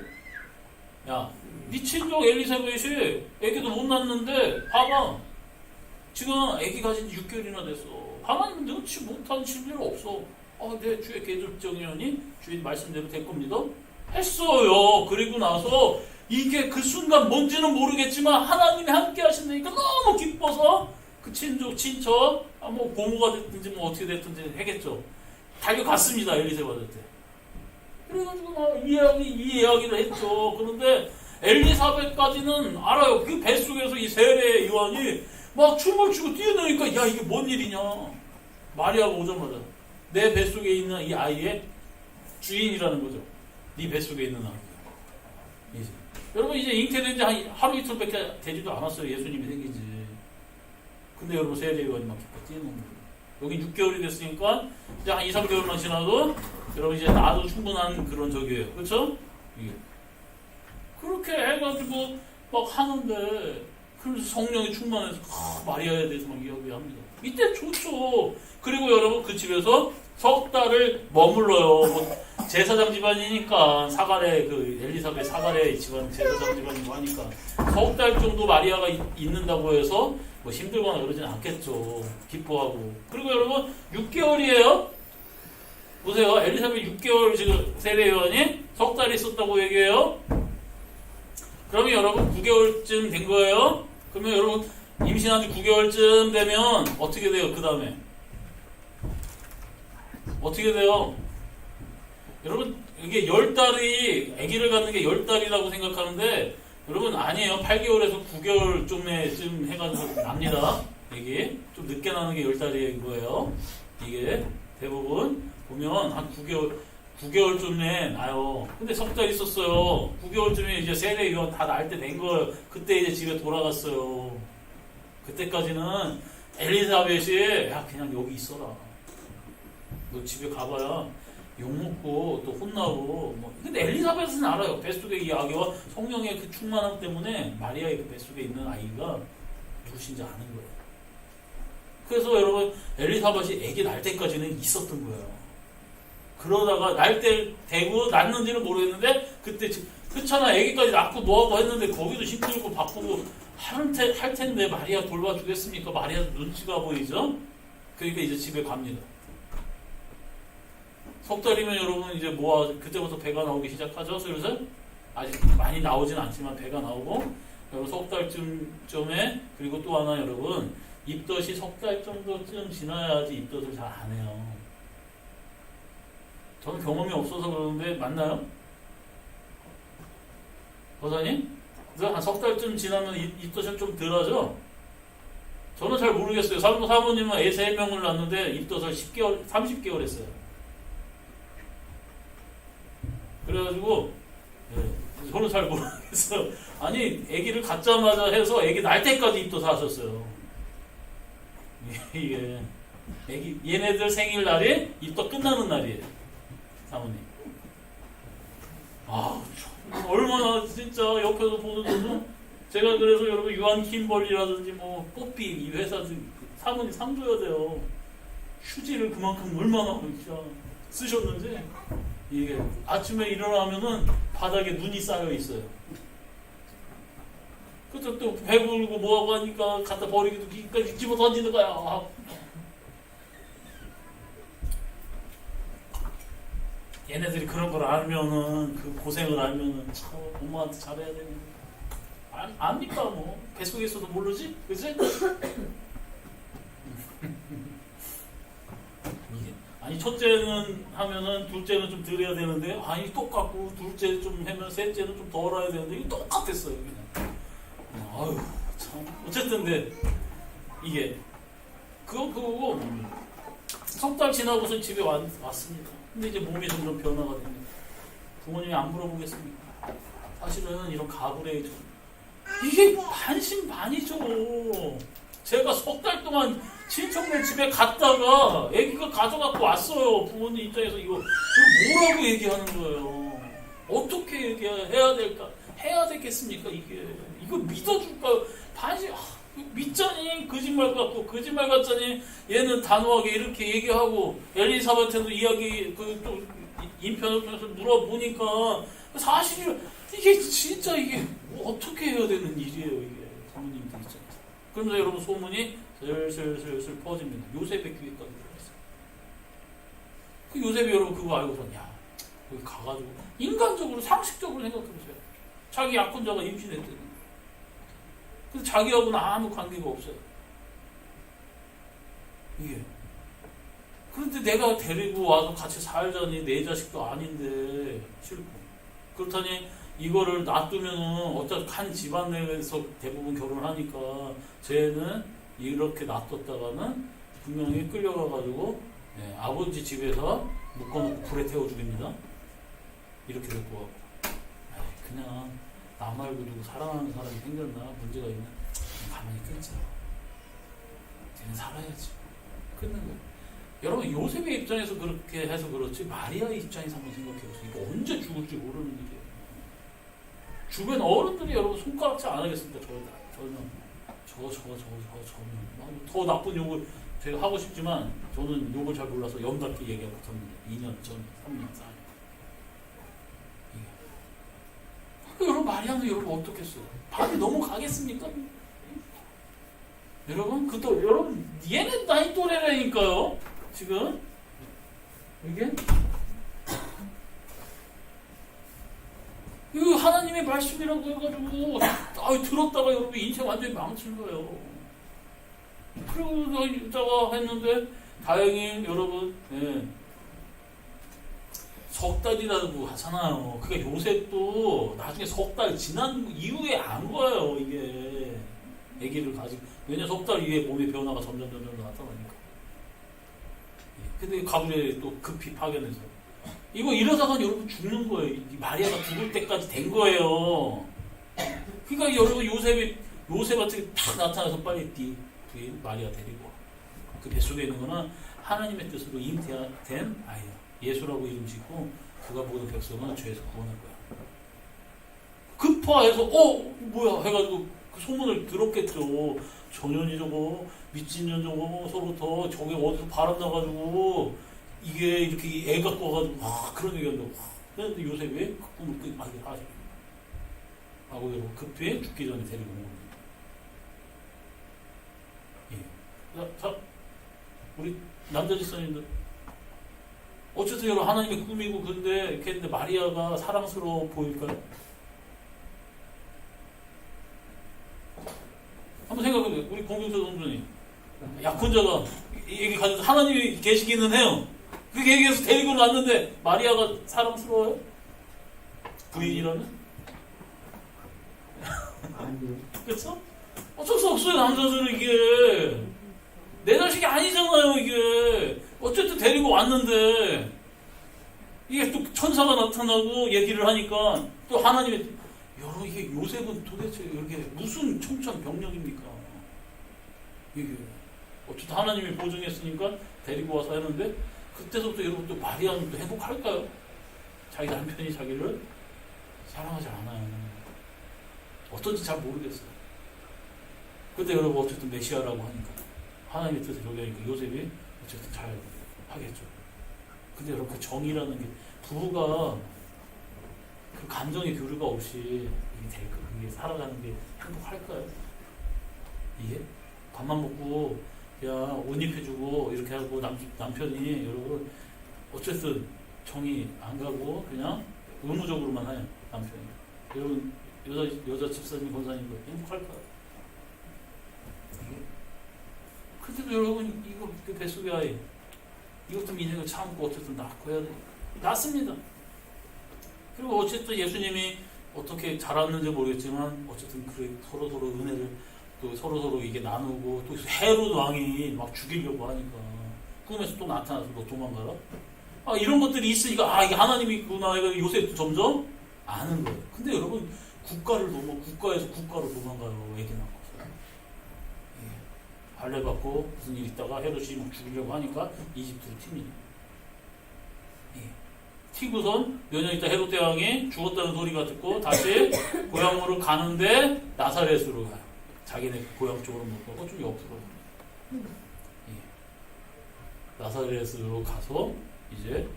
야, 네 친정 엘리사벳이 애기도 못 낳는데 봐봐. 지금 애기 가진 지 6개월이나 됐어. 하나님은 능치 못한 진리가 없어. 내 주의 계절정이니 주의 말씀대로 될 겁니다. 했어요. 그리고 나서 이게 그 순간 뭔지는 모르겠지만 하나님이 함께 하신다니까 너무 기뻐서 그 친척 고모가 됐든지 어떻게 됐든지 하겠죠. 달려갔습니다. 엘리사벳한테. 그래가지고 이 이야기를 했죠. 그런데 엘리사벳까지는 알아요. 그 뱃속에서 이 세례 요한이 막 춤을 추고 뛰어노니까 야 이게 뭔 일이냐. 마리아가 오자마자 내 뱃속에 있는 이 아이의 주인이라는 거죠. 네 뱃속에 있는 아이. 여러분 이제 잉태된 지 하루 이틀밖에 되지도 않았어요. 예수님이 생긴 지. 근데 여러분 세례 요한이 막 기뻐 뛰어노는 거예요. 여기 6개월이 됐으니까 이제 한 2, 3개월만 지나도 여러분 이제 나도 충분한 그런 적이에요. 그렇죠? 이게. 그렇게 해가지고 막 하는데 그래서 성령이 충만해서 마리아에 대해서 막 이야기합니다. 이때 좋죠. 그리고 여러분 그 집에서 석 달을 머물러요. 제사장 집안이니까 사가랴 그 엘리사벳 사가랴 집안 제사장 집안이고 하니까 석 달 정도 마리아가 있는다고 해서 힘들거나 그러진 않겠죠. 기뻐하고. 그리고 여러분 6개월이에요. 보세요. 엘리사벳 6개월 지금 세례 요한이 석 달 있었다고 얘기해요. 그러면 여러분 9개월쯤 된 거예요. 그러면 여러분 임신한 지 9개월쯤 되면 어떻게 돼요? 그 다음에 어떻게 돼요? 여러분 이게 10달이 아기를 갖는 게 10달이라고 생각하는데 여러분 아니에요. 8개월에서 9개월쯤에 해가지고 납니다. 이게 좀 늦게 나는 게 10달인 거예요. 이게 대부분 보면 한 9개월쯤에 나요. 근데 석 달 있었어요. 9개월쯤에 이제 세례 요한 다 날 때 된 거예요. 그때 이제 집에 돌아갔어요. 그때까지는 엘리사벳이 야 그냥 여기 있어라. 너 집에 가봐야 욕먹고 또 혼나고 뭐. 근데 엘리사벳은 알아요. 뱃속의 이 아기와 성령의 그 충만함 때문에 마리아의 그 뱃속에 있는 아이가 누구신지 아는 거예요. 그래서 여러분 엘리사벳이 아기 날 때까지는 있었던 거예요. 그러다가 날 때 되고 낳는지는 모르겠는데 그때 그렇잖아. 아기까지 낳고 뭐하고 했는데 거기도 힘들고 바쁘고 할 텐데 마리아 돌봐주겠습니까? 마리아 눈치가 보이죠? 그러니까 이제 집에 갑니다. 석 달이면 여러분 이제 그때부터 배가 나오기 시작하죠. 슬슬 아직 많이 나오진 않지만 배가 나오고 여러분 석 달쯤에 그리고 또 하나 여러분 입덧이 석 달 정도쯤 지나야지 입덧을 잘 안 해요. 저는 경험이 없어서 그러는데 맞나요? 거사님? 그래서 한 석 달쯤 지나면 입덧을 좀 덜 하죠? 저는 잘 모르겠어요. 사모님은 애 3명을 낳는데 입덧을 30개월 했어요. 그래가지고 저는 잘 모르겠어요. 아니 아기를 갖자마자 해서 아기 날 때까지 입덧 하셨어요. 이게 얘네들 생일날이 입덧 끝나는 날이에요. 사모님. 얼마나 진짜 옆에서 보는데도 제가 그래서 여러분 유한 킴벌리라든지 뭐 뽀삐 이 회사들 사모님 상줘야 돼요. 휴지를 그만큼 얼마나 쓰셨는지. 이게 아침에 일어나면은 바닥에 눈이 쌓여 있어요. 그때 또 배부르고 뭐하고 하니까 갖다 버리기도 기까지 집어 던지는 거야. 얘네들이 그런 걸 알면은 그 고생을 알면은 참 엄마한테 잘해야 되는. 압니까 뭐 뱃속에 있어도 모르지, 그치? 아니 첫째는 하면은 둘째는 좀 덜 해야 되는데 아니 똑같고 둘째 좀 하면 셋째는 좀 덜 해야 되는데 이게 똑같았어요 그냥. 아유 참 어쨌든 근데 이게 그거고 석 달 지나고서 집에 왔습니다. 근데 이제 몸이 점점 변화가 됩니다. 부모님이 안 물어보겠습니까? 사실은 이런 가불에 이게 반신반의죠. 제가 석 달 동안 친척네 집에 갔다가 애기가 가져갖고 왔어요. 부모님 입장에서 이거 뭐라고 얘기하는 거예요. 어떻게 얘기해야 될까? 해야 되겠습니까? 이거 믿어줄까? 믿자니 거짓말 같고 거짓말 같자니 얘는 단호하게 이렇게 얘기하고 엘리사벳한테도 이야기 또 인편을 통해서 물어보니까 사실 이게 진짜 이게 어떻게 해야 되는 일이에요. 이게 사모님들 입장에서. 그러면서 여러분 소문이 슬슬 퍼집니다. 요셉의 귀에까지 들어갔어요. 그 요셉이 여러분 그거 알고서 여기 가가지고 인간적으로 상식적으로 생각해보세요. 자기 약혼자가 임신했대요. 그래서 자기하고는 아무 관계가 없어요. 이게. 그런데 내가 데리고 와서 같이 살자니 내 자식도 아닌데 싫고. 그렇다니 이거를 놔두면은 어차피 한 집안 내에서 대부분 결혼하니까 쟤는 이렇게 놔뒀다가는 분명히 끌려가가지고 아버지 집에서 묶어놓고 불에 태워 죽입니다. 이렇게 될 거 같고. 그냥 나 말고 누구 사랑하는 사람이 생겼나 문제가 있나 가만히 끊자. 쟤는 살아야지. 끊는 거야. 여러분 요셉의 입장에서 그렇게 해서 그렇지 마리아의 입장에서 한번 생각해보세요. 이거 언제 죽을지 모르는 일이에요. 주변 어른들이 여러분 손가락질 안 하겠습니까? 저는 더 나쁜 욕을 제가 하고 싶지만 저는 욕을 잘 몰라서 염답게 얘기하고 있었는데 2년 전, 3년, 4년. 여러분 마리아는 여러분 어떻겠어요? 밥이 너무 가겠습니까? 여러분 그것도 여러분 얘네 나이 또래라니까요. 지금 이게 이거 하나님의 말씀이라고 해가지고 들었다가 여러분 인생 완전히 망친 거예요. 그리고 이따가 했는데 다행히 여러분 석 달이라고 하잖아요. 그러니까 요셉도 나중에 석 달 지난 이후에 안 거예요. 이게 아기를 가지고 왜냐 석 달 이후에 몸의 변화가 점점 나타나니까. 근데 가불에 또 급히 파견해서 이거 이러다가 여러분 죽는 거예요. 마리아가 죽을 때까지 된 거예요. 그러니까 여러분 요셉한테 탁 나타나서 빨리 부인 마리아 데리고 그 뱃속에 있는 거는 하나님의 뜻으로 잉태된 아이야. 예수라고 이름 짓고 그가 모든 백성은 죄에서 구원할 거야. 급파해서 뭐야 해가지고 그 소문을 들었겠죠. 전현이 저거 미친년 저거 서부터 저게 어디서 바람 나가지고 이게 이렇게 애 갖고 와가지고 그런 얘기한다고. 근데 요셉이 그 꿈을 끝하게 하죠. 하고 여러분 급히 죽기 전에 데리고 온 겁니다. 예. 자, 우리 남자 집사님들 어쨌든 여러분 하나님의 꿈이고 근데 이렇게 했는데 마리아가 사랑스러워 보일까요? 한번 생각해보세요. 우리 공경서 성전이 약혼자가 얘기 가지고 하나님이 계시기는 해요. 그렇게 얘기해서 데리고 왔는데 마리아가 사랑스러워요? 부인이라면? 아니요. 그렇죠? 어쩔 수 없어요. 남자들은 이게 내 자식이 아니잖아요. 이게 어쨌든 데리고 왔는데 이게 또 천사가 나타나고 얘기를 하니까 또 하나님의 여러분 이게 요셉은 도대체 이렇게 무슨 청천벽력입니까? 이게 어쨌든 하나님이 보증했으니까 데리고 와서 하는데 그때부터 여러분 또 마리아는 또 행복할까요? 자기 남편이 자기를 사랑하지 않아요. 어떤지 잘 모르겠어요. 근데 여러분 어쨌든 메시아라고 하니까 하나님의 뜻을 적용하니까 요셉이 어쨌든 잘 하겠죠. 근데 여러분 그 정이라는 게 부부가 그 감정의 교류가 없이 이게 될까? 이게 살아가는 게 행복할까요? 이게 밥만 먹고 그냥 옷 입혀주고 이렇게 하고 남편이 여러분 어쨌든 정이 안 가고 그냥 의무적으로만 해요. 남편이. 여러분 여자 집사님 권사님도 행복할까요? 이게 근데도 여러분 이거 그 뱃속의 아이 이것도 인생을 참고 어쨌든 낳고 해야 돼. 낳습니다. 그리고 어쨌든 예수님이 어떻게 자랐는지 모르겠지만 어쨌든 그래 서로 은혜를 또 서로 이게 나누고 또 헤롯 왕이 막 죽이려고 하니까 꿈에서 또 나타나서 너 도망가라. 이런 것들이 있으니까 이게 하나님이 있구나. 요셉도 점점 아는 거예요. 근데 여러분 국가를 넘어 국가에서 국가로 도망가요. 애기 낳고서. 할례 받고 무슨 일 있다가 헤롯이 막 죽이려고 하니까 이집트로 튑니다. 튀고선 몇 년 있다 헤롯 대왕이 죽었다는 소리가 듣고 다시 고향으로 가는데 나사렛으로 가요. 자기네 고향 쪽으로 못 가고 좀 옆으로. 나사렛으로 가서 이제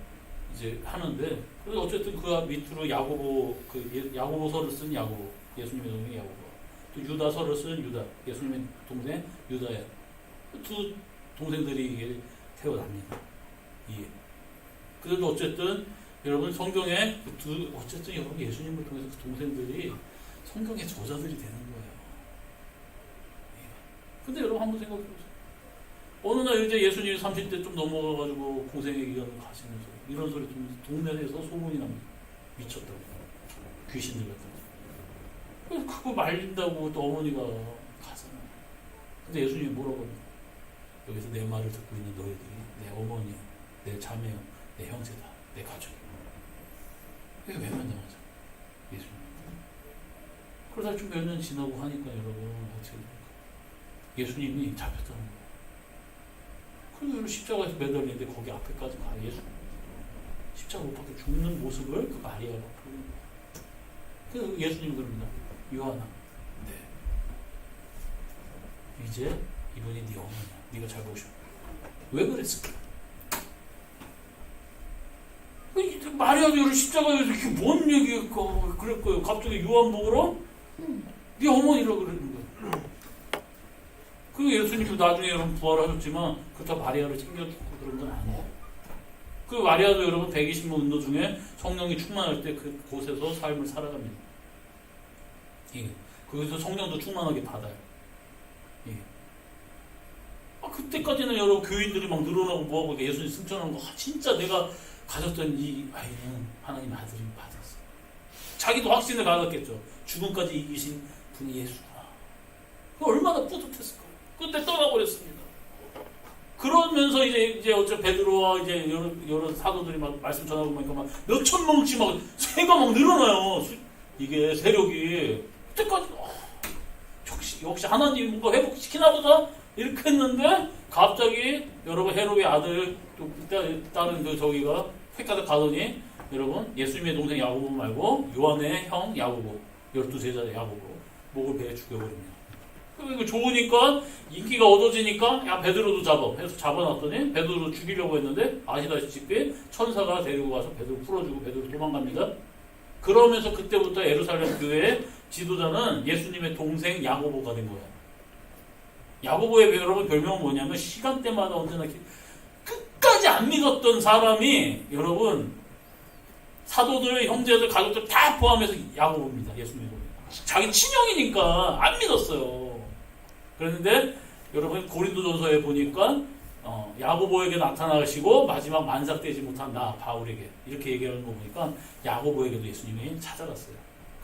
하는데 그래서 어쨌든 그 밑으로 야고보서를 쓴 야고보, 예수님의 동생 야고보, 또 유다서를 쓴 유다, 예수님의 동생 유다야. 두 동생들이 태어납니다. 그래도 어쨌든 여러분 성경에 어쨌든 여러분 예수님을 통해서 그 동생들이 성경의 저자들이 되는 거예요. 근데 여러분 한번 생각해 보세요. 어느 날 이제 예수님이 30대 좀 넘어가가지고 공생의 기간을 가시면서 이런 소리 들으면서 동네에서 소문이 납니다. 미쳤다고. 귀신 들렸다고. 그래서 그거 말린다고 또 어머니가 가잖아요. 근데 예수님이 뭐라고 합니까? 여기서 내 말을 듣고 있는 너희들이 내 어머니야, 내 자매야, 내 형제다, 내 가족이야. 이게 왜 만나죠? 예수님. 그러다 좀 몇 년 지나고 하니까 여러분 어떻게 됩니까? 예수님이 잡혔다는 거예요. 그리고 십자가에서 매달리는데 거기 앞에까지 가 예수. 십자가 못 박혀 죽는 모습을 그 마리아가 보는 거예요. 그래서 예수님 그럽니다. 요한아, 네. 이제 이분이 네 어머니야. 네가 잘 보셔. 왜 그랬을까? 마리아도 이런 십자가에서 이렇게 뭔 얘기가 그럴 거예요. 갑자기 요한복으로 네 어머니라고 그러는 거예요. 그 예수님도 나중에 여러분 부활하셨지만 그렇다고 마리아를 챙겨주고 그런 건 아니에요. 그 마리아도 여러분 120명 운동 중에 성령이 충만할 때 그곳에서 삶을 살아갑니다. 거기서 성령도 충만하게 받아요. 그때까지는 여러분 교인들이 막 늘어나고 뭐하고 예수님 승천하는 거 진짜 내가 가졌던 이 아이는 하나님 아들이 받았어. 자기도 확신을 가졌겠죠. 죽음까지 이기신 분이 예수구나. 얼마나 뿌듯했을까요? 그때 떠나버렸습니다. 그러면서 이제 어째 베드로와 이제 여러 사도들이 막 말씀 전하고 보니까 막 몇천 명씩 막 새가 막 늘어나요. 이게 세력이 그때까지 역시 하나님이 뭔가 회복시키나 보다 이렇게 했는데 갑자기 여러분 헤롯의 아들 또 다른 그 저기가 택하다 가더니 여러분 예수님의 동생 야고보 말고 요한의 형 야고보 12제자 야고보 목을 베어 죽여버립니다. 이거 좋으니까 인기가 얻어지니까 야 베드로도 잡아 해서 잡아놨더니 베드로 죽이려고 했는데 아시다시피 천사가 데리고 가서 베드로 풀어주고 베드로 도망갑니다. 그러면서 그때부터 예루살렘 교회의 지도자는 예수님의 동생 야고보가 된 거예요. 야고보의 여러분 별명은 뭐냐면 시간대마다 언제나 끝까지 안 믿었던 사람이 여러분 사도들, 형제들, 가족들 다 포함해서 야고보입니다. 예수님의 동생. 자기 친형이니까 안 믿었어요. 그랬는데 여러분 고린도전서에 보니까 야고보에게 나타나시고 마지막 만삭되지 못한 나 바울에게 이렇게 얘기하는 거 보니까 야고보에게도 예수님이 찾아갔어요.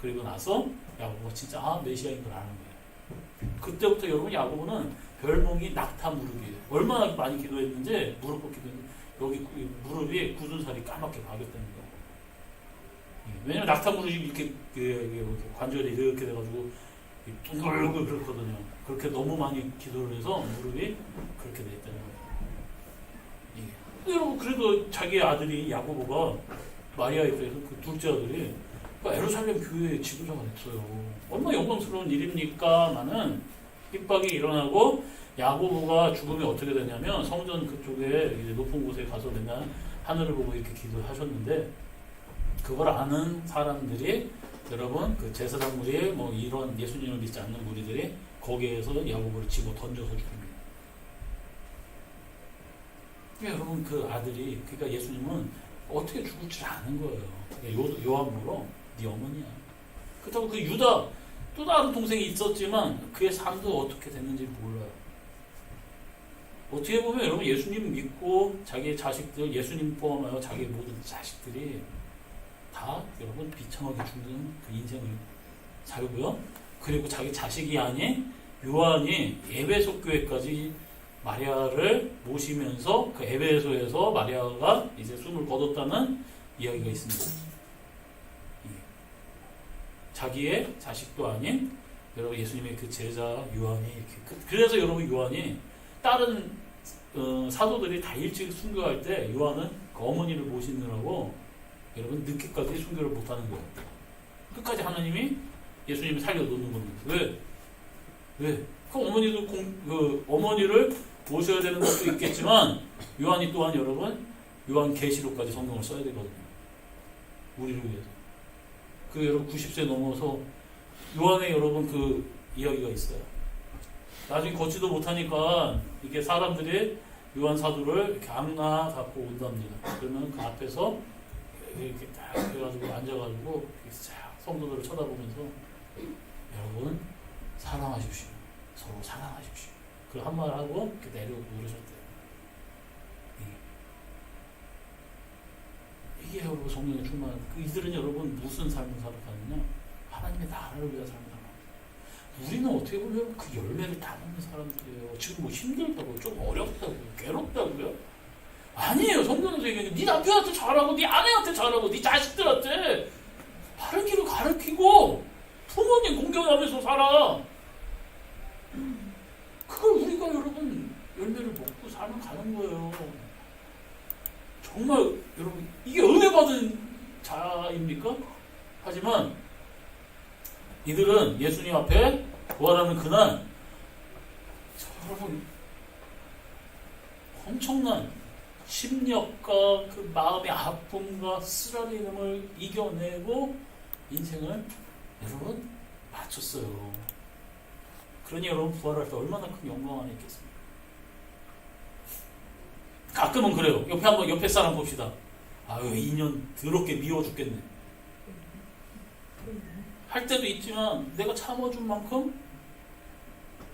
그리고 나서 야고보가 진짜 메시아인 걸 아는 거예요. 그때부터 여러분 야고보는 별명이 낙타 무릎이에요. 얼마나 많이 기도했는지 무릎 꿇기도 했는데 여기 무릎이 굳은 살이 까맣게 박였다는 거예요. 왜냐면 낙타 무릎이 이렇게 관절이 이렇게 돼가지고 둥글둥글 그렇거든요. 그렇게 너무 많이 기도를 해서 무릎이 그렇게 돼 있다는 거예요. 여러분 그래도 자기 아들이 야고보가 마리아에 대해서 그 둘째 아들이 예루살렘 교회의 지도자가 됐어요. 얼마나 영광스러운 일입니까만은 핍박이 일어나고 야고보가 죽음이 어떻게 되냐면 성전 그쪽에 이제 높은 곳에 가서 맨날 하늘을 보고 이렇게 기도하셨는데 그걸 아는 사람들이 여러분 그 제사장 무리 뭐 이런 예수님을 믿지 않는 무리들이 거기에서 야고보를 집어 던져서 죽입니다. 그러니까 여러분 그 아들이 그러니까 예수님은 어떻게 죽을 줄 아는 거예요. 그러니까 요한 물어 네 어머니야. 그렇다고 그 유다 또 다른 동생이 있었지만 그의 삶도 어떻게 됐는지 몰라요. 어떻게 보면 여러분 예수님 믿고 자기의 자식들 예수님 포함하여 자기의 모든 자식들이 다 여러분 비참하게 죽는 그 인생을 살고요. 그리고 자기 자식이 아닌 요한이 에베소 교회까지 마리아를 모시면서 그 에베소에서 마리아가 이제 숨을 거뒀다는 이야기가 있습니다. 자기의 자식도 아닌 여러분 예수님의 그 제자 요한이 이렇게 그래서 여러분 요한이 다른 사도들이 다 일찍 순교할 때 요한은 그 어머니를 모시느라고 여러분 늦게까지 순교를 못하는 거예요. 끝까지 하나님이 예수님을 살려놓는 겁니다. 왜? 그 어머니도 그 어머니를 모셔야 되는 것도 있겠지만 요한이 또한 여러분 요한 계시록까지 성경을 써야 되거든요. 우리를 위해서. 그 여러분 90세 넘어서 요한의 여러분 그 이야기가 있어요. 나중에 걷지도 못하니까 이게 사람들이 요한 사도를 이렇게 안나 갖고 온답니다. 그러면 그 앞에서 이렇게 딱 해가지고 앉아가지고 성도들을 쳐다보면서 여러분 사랑하십시오. 서로 사랑하십시오. 그 한 말 하고 이렇게 내려오고 그러셨대요. 이게 여러분 성령의 충만. 이들은 여러분 무슨 삶을 살아가느냐? 하나님의 나라를 위한 삶을 살아가요. 우리는 어떻게 보면 그 열매를 다 먹는 사람들이에요. 지금 뭐 힘들다고, 좀 어렵다고, 괴롭다고요? 아니에요. 성경에서 얘기하는 네 남편한테 잘하고, 네 아내한테 잘하고, 네 자식들한테 바른 길을 가르치고 부모님 공경하면서 살아. 그걸 우리가 여러분 열매를 먹고 살면 가는 거예요. 정말 여러분 이게 은혜 받은 자입니까? 하지만 이들은 예수님 앞에 부활하는 그날 여러분 엄청난 심력과 그 마음의 아픔과 쓰라림을 이겨내고 인생을 여러분 마쳤어요. 그러니 여러분 부활할 때 얼마나 큰 영광 안에 있겠습니까? 가끔은 그래요. 옆에 사람 봅시다. 아유 2년 더럽게 미워 죽겠네. 할 때도 있지만 내가 참아준 만큼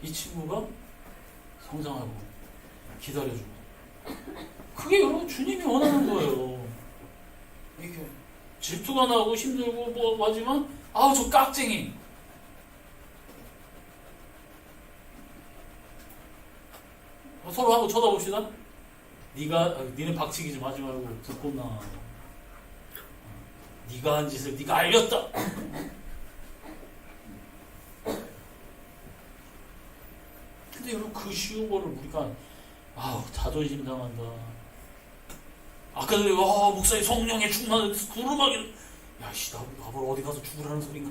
이 친구가 성장하고 기다려주고 그게 여러분 주님이 원하는 거예요. 이게 질투가 나고 힘들고 뭐 하지만 아우 저 깍쟁이 서로 한번 쳐다봅시다. 니네 박치기 좀 하지 말고 불꽃나. 네가 한 짓을 네가 알렸다. 근데 여러분 그 쉬운 거를 우리가 자존심 상한다. 아까 전에 목사님 성령에 충만한 구름하게 야씨 나보고 어디 가서 죽으라는 소린가.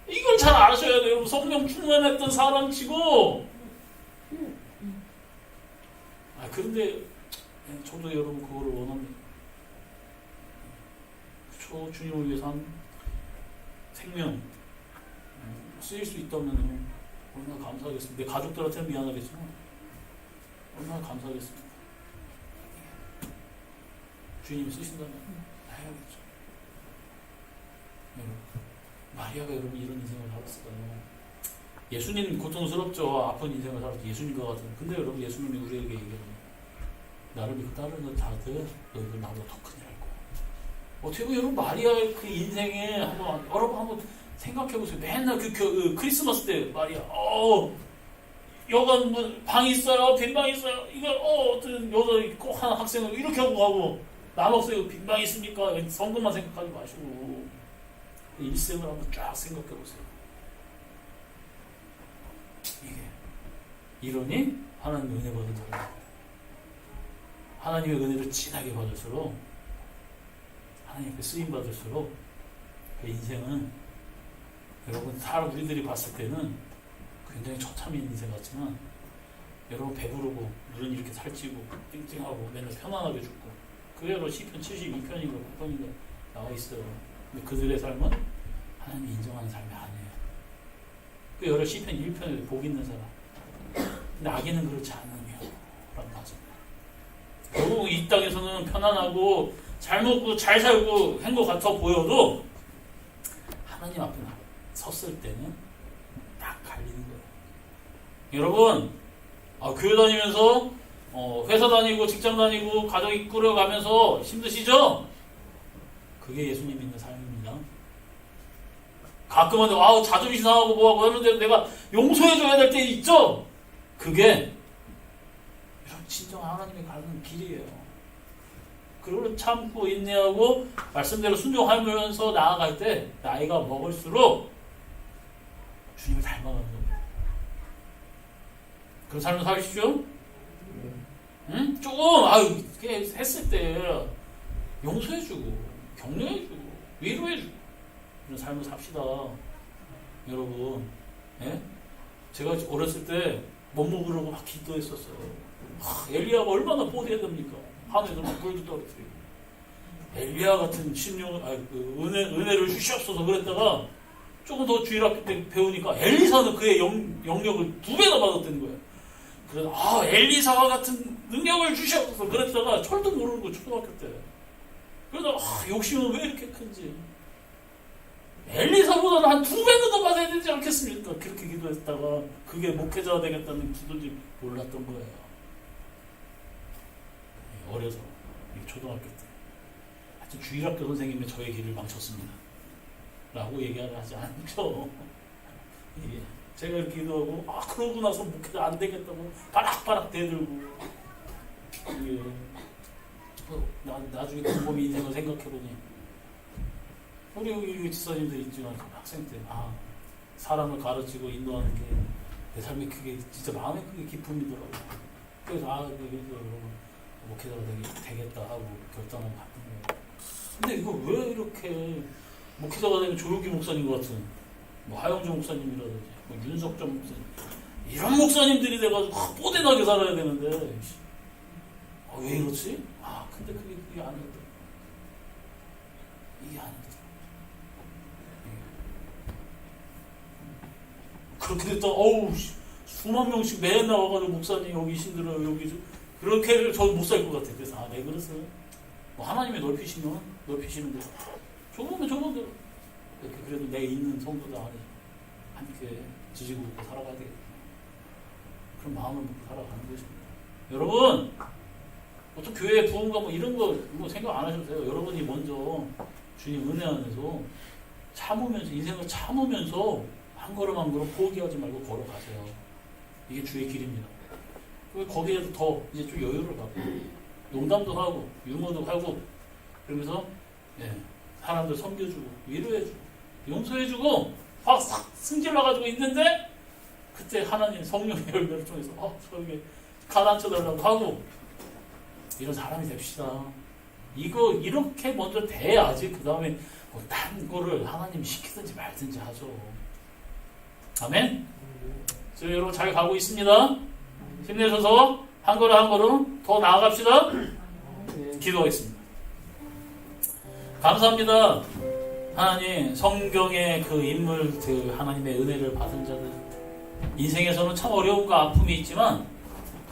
이걸 잘 아셔야 돼요. 성령 충만했던 사람 치고. 그런데 저도 여러분 그거를 원합니다. 저 주님을 위해서 한 생명 쓰일 수 있다면 얼마나 감사하겠습니다. 내 가족들한테는 미안하겠지만 얼마나 감사하겠습니다. 주님이 쓰신다면 해야겠죠. 여러분, 마리아가 여러분 이런 인생을 살았을까요? 예수님 고통스럽죠. 아픈 인생을 살았죠. 예수님과 같은. 근데 여러분 예수님이 우리에게 얘기합니다. 나를 믿고 따르는 자들 너희들 나보다 더 큰일 할 거야. 어떻게 보면 여러분 마리아의 그 인생에 여러분 한번 생각해보세요. 맨날 그 크리스마스 때 마리아 여관 방 있어요? 빈 방 있어요? 이거 어떤 여자 꼭 하나 학생을 이렇게 하고 가고 남학생 빈 방 있습니까? 성금만 생각하지 마시고 일생을 한번 쫙 생각해보세요. 이러니 하나님의 은혜 받은 사람, 하나님의 은혜를 진하게 받을수록 하나님께 쓰임 받을수록 그 인생은 여러분 우리들이 봤을 때는 굉장히 처참한 인생 같지만 여러분 배부르고 눈은 이렇게 살찌고 띵띵하고 맨날 편안하게 죽고 그대로 시편 72편인가 9편인가 나와 있어요. 근데 그들의 삶은 하나님이 인정하는 삶이 아니에요. 그 여러 시편 1편에 복 있는 사람. 근데 악인은 그렇지 않으며 라는 가정입니다. 결국 이 땅에서는 편안하고 잘 먹고 잘 살고 한 것 같아 보여도 하나님 앞에 섰을 때는 딱 갈리는 거예요. 여러분 교회 다니면서 회사 다니고 직장 다니고 가정 이끌어가면서 힘드시죠? 그게 예수님 믿는 삶입니다. 가끔은 자존심 상하고 뭐하고 하는데 내가 용서해줘야 될 때 있죠? 그게 이런 진정한 하나님의 가는 길이에요. 그리고 참고 인내하고 말씀대로 순종하면서 나아갈 때 나이가 먹을수록 주님을 닮아가는 겁니다. 그런 삶을 살십시오. 응? 조금 이렇게 했을 때 용서해주고 격려해주고 위로해주고 이런 삶을 삽시다. 여러분, 예? 제가 어렸을 때 못 먹으려고 막 기도했었어요. 엘리야가 얼마나 보내야 됩니까? 하늘에서 막 불도 떨어뜨리고 엘리야 같은 은혜를 주시옵소서 그랬다가 조금 더 주일학교 때 배우니까 엘리사는 그의 영역을 2배나 받았다는 거예요. 그래서 엘리사와 같은 능력을 주시옵소서 그랬다가 철도 모르는 거 초등학교 때. 그래서 욕심은 왜 이렇게 큰지. 엘리사보다는 한 2배는 더 받아야 되지 않겠습니까? 그렇게 기도했다가 그게 목회자가 되겠다는 기도인지 몰랐던 거예요. 어려서 초등학교 때. 하여튼 주일학교 선생님이 저의 길을 망쳤습니다. 라고 얘기하지 않죠. 제가 이렇게 기도하고 그러고 나서 목회자 안 되겠다고 바락바락 대들고 나중에 곰곰이 인생을 생각해보니 우리 여기 지사님들 있지만 학생 때 사람을 가르치고 인도하는 게 내 삶에 그게 진짜 마음에 크게 기쁨이더라고요. 그래서 목회자가 되겠다 하고 결단을 받는 거예요. 근데 이거 왜 이렇게 목회자가 되면 조효기 목사님 같은 하영주 목사님이라든지 윤석점 목사님 이런 목사님들이 돼가지고 뽀대나게 살아야 되는데 왜 이렇지? 근데 그게 아니거든. 이게 아니거든. 그렇게 됐다. 수만 명씩 매일 나와가지고 목사님 여기 신들어요 여기 그렇게 저는 못 살 것 같아요. 그래서 네 그랬어요. 하나님이 넓히시면 넓히시는데 좁으면 좁은 대로 이렇게 그래도 내 있는 성도들 안에 함께 지지고 먹고 살아가야 되겠다. 그런 마음을 먹고 살아가는 것입니다. 여러분 보통 교회 부흥가 이런 거 생각 안 하셔도 돼요. 여러분이 먼저 주님 은혜 안에서 참으면서 인생을 참으면서 한 걸음 한 걸음 포기하지 말고 걸어가세요. 이게 주의 길입니다. 거기에서 더 이제 좀 여유를 갖고 농담도 하고 유머도 하고 그러면서 사람들 섬겨주고 위로해주고 용서해주고 막 싹 승질나가지고 있는데 그때 하나님 성령의 열매를 통해서 저에게 가라앉혀달라고 하고 이런 사람이 됩시다. 이거 이렇게 먼저 돼야지 그 다음에 뭐 딴 거를 하나님이 시키든지 말든지 하죠. 아멘? 지금 여러분 잘 가고 있습니다. 힘내셔서 한 걸음 한 걸음 더 나아갑시다. 기도하겠습니다. 감사합니다. 하나님, 성경의 그 인물들, 하나님의 은혜를 받은 자들, 인생에서는 참 어려움과 아픔이 있지만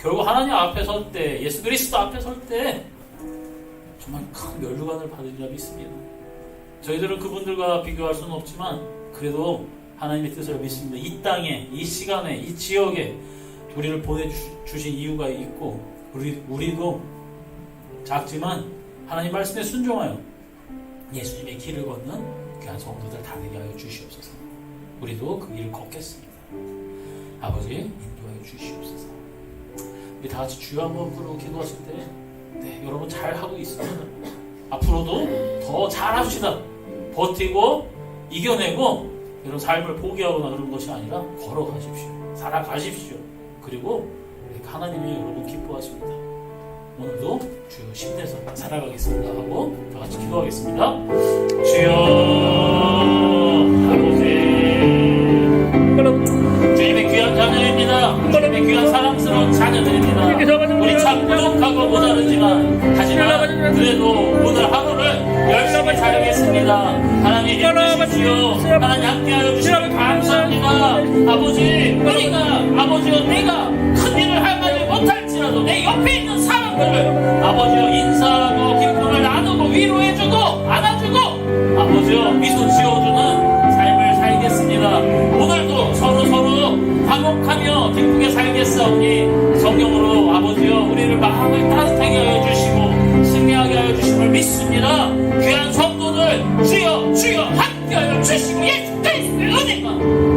결국 하나님 앞에 설 때, 예수 그리스도 앞에 설 때 정말 큰 면류관을 받은 자 믿습니다. 저희들은 그분들과 비교할 수는 없지만 그래도 하나님의 뜻을 믿습니다. 이 땅에, 이 시간에, 이 지역에 우리를 보내주신 이유가 있고 우리도 작지만 하나님 말씀에 순종하여 예수님의 길을 걷는 귀한 성도들 다 되게 하여 주시옵소서. 우리도 그 길을 걷겠습니다. 아버지 인도하여 주시옵소서. 우리 다 같이 주여 한번 부르고 기도하실 때 네, 여러분 잘하고 있습니다. 앞으로도 더 잘합시다. 버티고 이겨내고 여러분 삶을 포기하거나 그런 것이 아니라 걸어가십시오. 살아가십시오. 그리고 하나님이 여러분 기뻐하십니다. 오늘도 주여 힘내서 살아가겠습니다 하고 다 같이 기도하겠습니다. 주여 아버지, 주님의 귀한 자녀입니다. 주님의 귀한 사랑스러운 자녀들입니다. 우리 참 부족하고 모자르지만 하지만 그래도 오늘 하루를 열심히 살겠습니다. 하나님 힘내십시오. 하나님 함께하여 주시면 감사합니다. 아버지, 아버지여 내가 큰 일을 하지 못할지라도 내 옆에 있는 사람들을 아버지여 인사하고 기쁨을 나누고 위로해주고 안아주고 아버지여 미소 지어주는 삶을 살겠습니다. 오늘도 서로 화목하며 기쁘게 살겠사오니 성령으로 아버지여 우리를 마음을 따뜻하게 하여 주시고 승리하게 하여 주심을 믿습니다. 귀한 성도들 주여 함께하여 주시고 예수 그리스도의 은혜가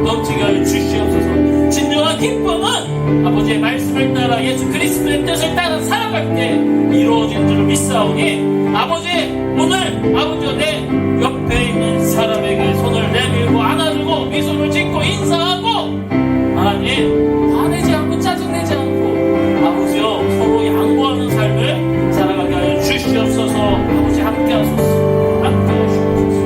넘치게 하여 주시옵소서. 진정한 기쁨은 아버지의 말씀을 따라 예수 그리스도의 뜻을 따라 살아갈 때 이루어진 줄을 믿사오니 아버지 오늘 아버지여 내 옆에 있는 사람에게 손을 내밀고 안아주고 미소를 짓고 인사하고 하나님 화내지 않고 짜증내지 않고 아버지여 서로 양보하는 삶을 살아가게 하여 주시옵소서. 아버지 함께 하소서. 함께 하시옵소서.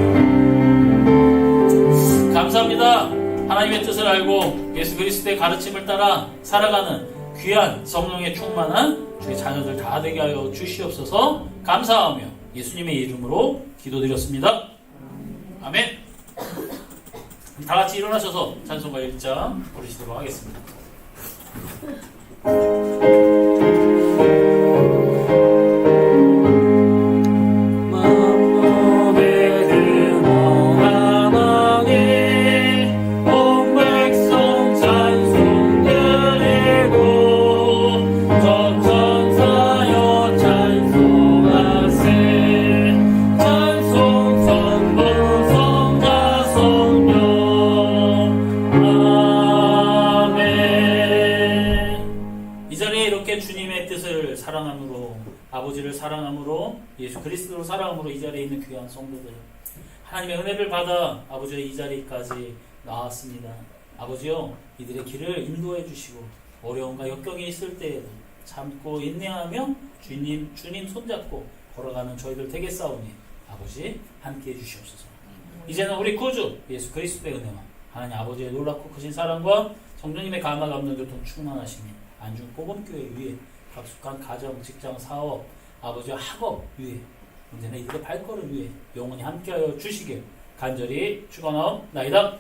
감사합니다. 하나님의 뜻을 알고 예수 그리스도의 가르침을 따라 살아가는 귀한 성령의 충만한 주의 자녀들 다 되게 하여 주시옵소서. 감사하며 예수님의 이름으로 기도드렸습니다. 아멘. 다 같이 일어나셔서 찬송가 1장 부르시도록 하겠습니다. 아버지를 사랑함으로 예수 그리스도를 사랑함으로 이 자리에 있는 귀한 성도들 하나님의 은혜를 받아 아버지의 이 자리까지 나왔습니다. 아버지요 이들의 길을 인도해 주시고 어려움과 역경이 있을 때에도 참고 인내하며 주님 손잡고 걸어가는 저희들 되겠사오니 아버지 함께해 주시옵소서. 이제는 우리 구주 예수 그리스도의 은혜와 하나님 아버지의 놀랍고 크신 사랑과 성령님의 감화 감동 교통 충만하시니 안중 복음교회 위에 각숙한 가정, 직장, 사업, 아버지와 학업 위에 언제나 이들의 발걸음 위에 영원히 함께하여 주시길 간절히 축원하옵나이다.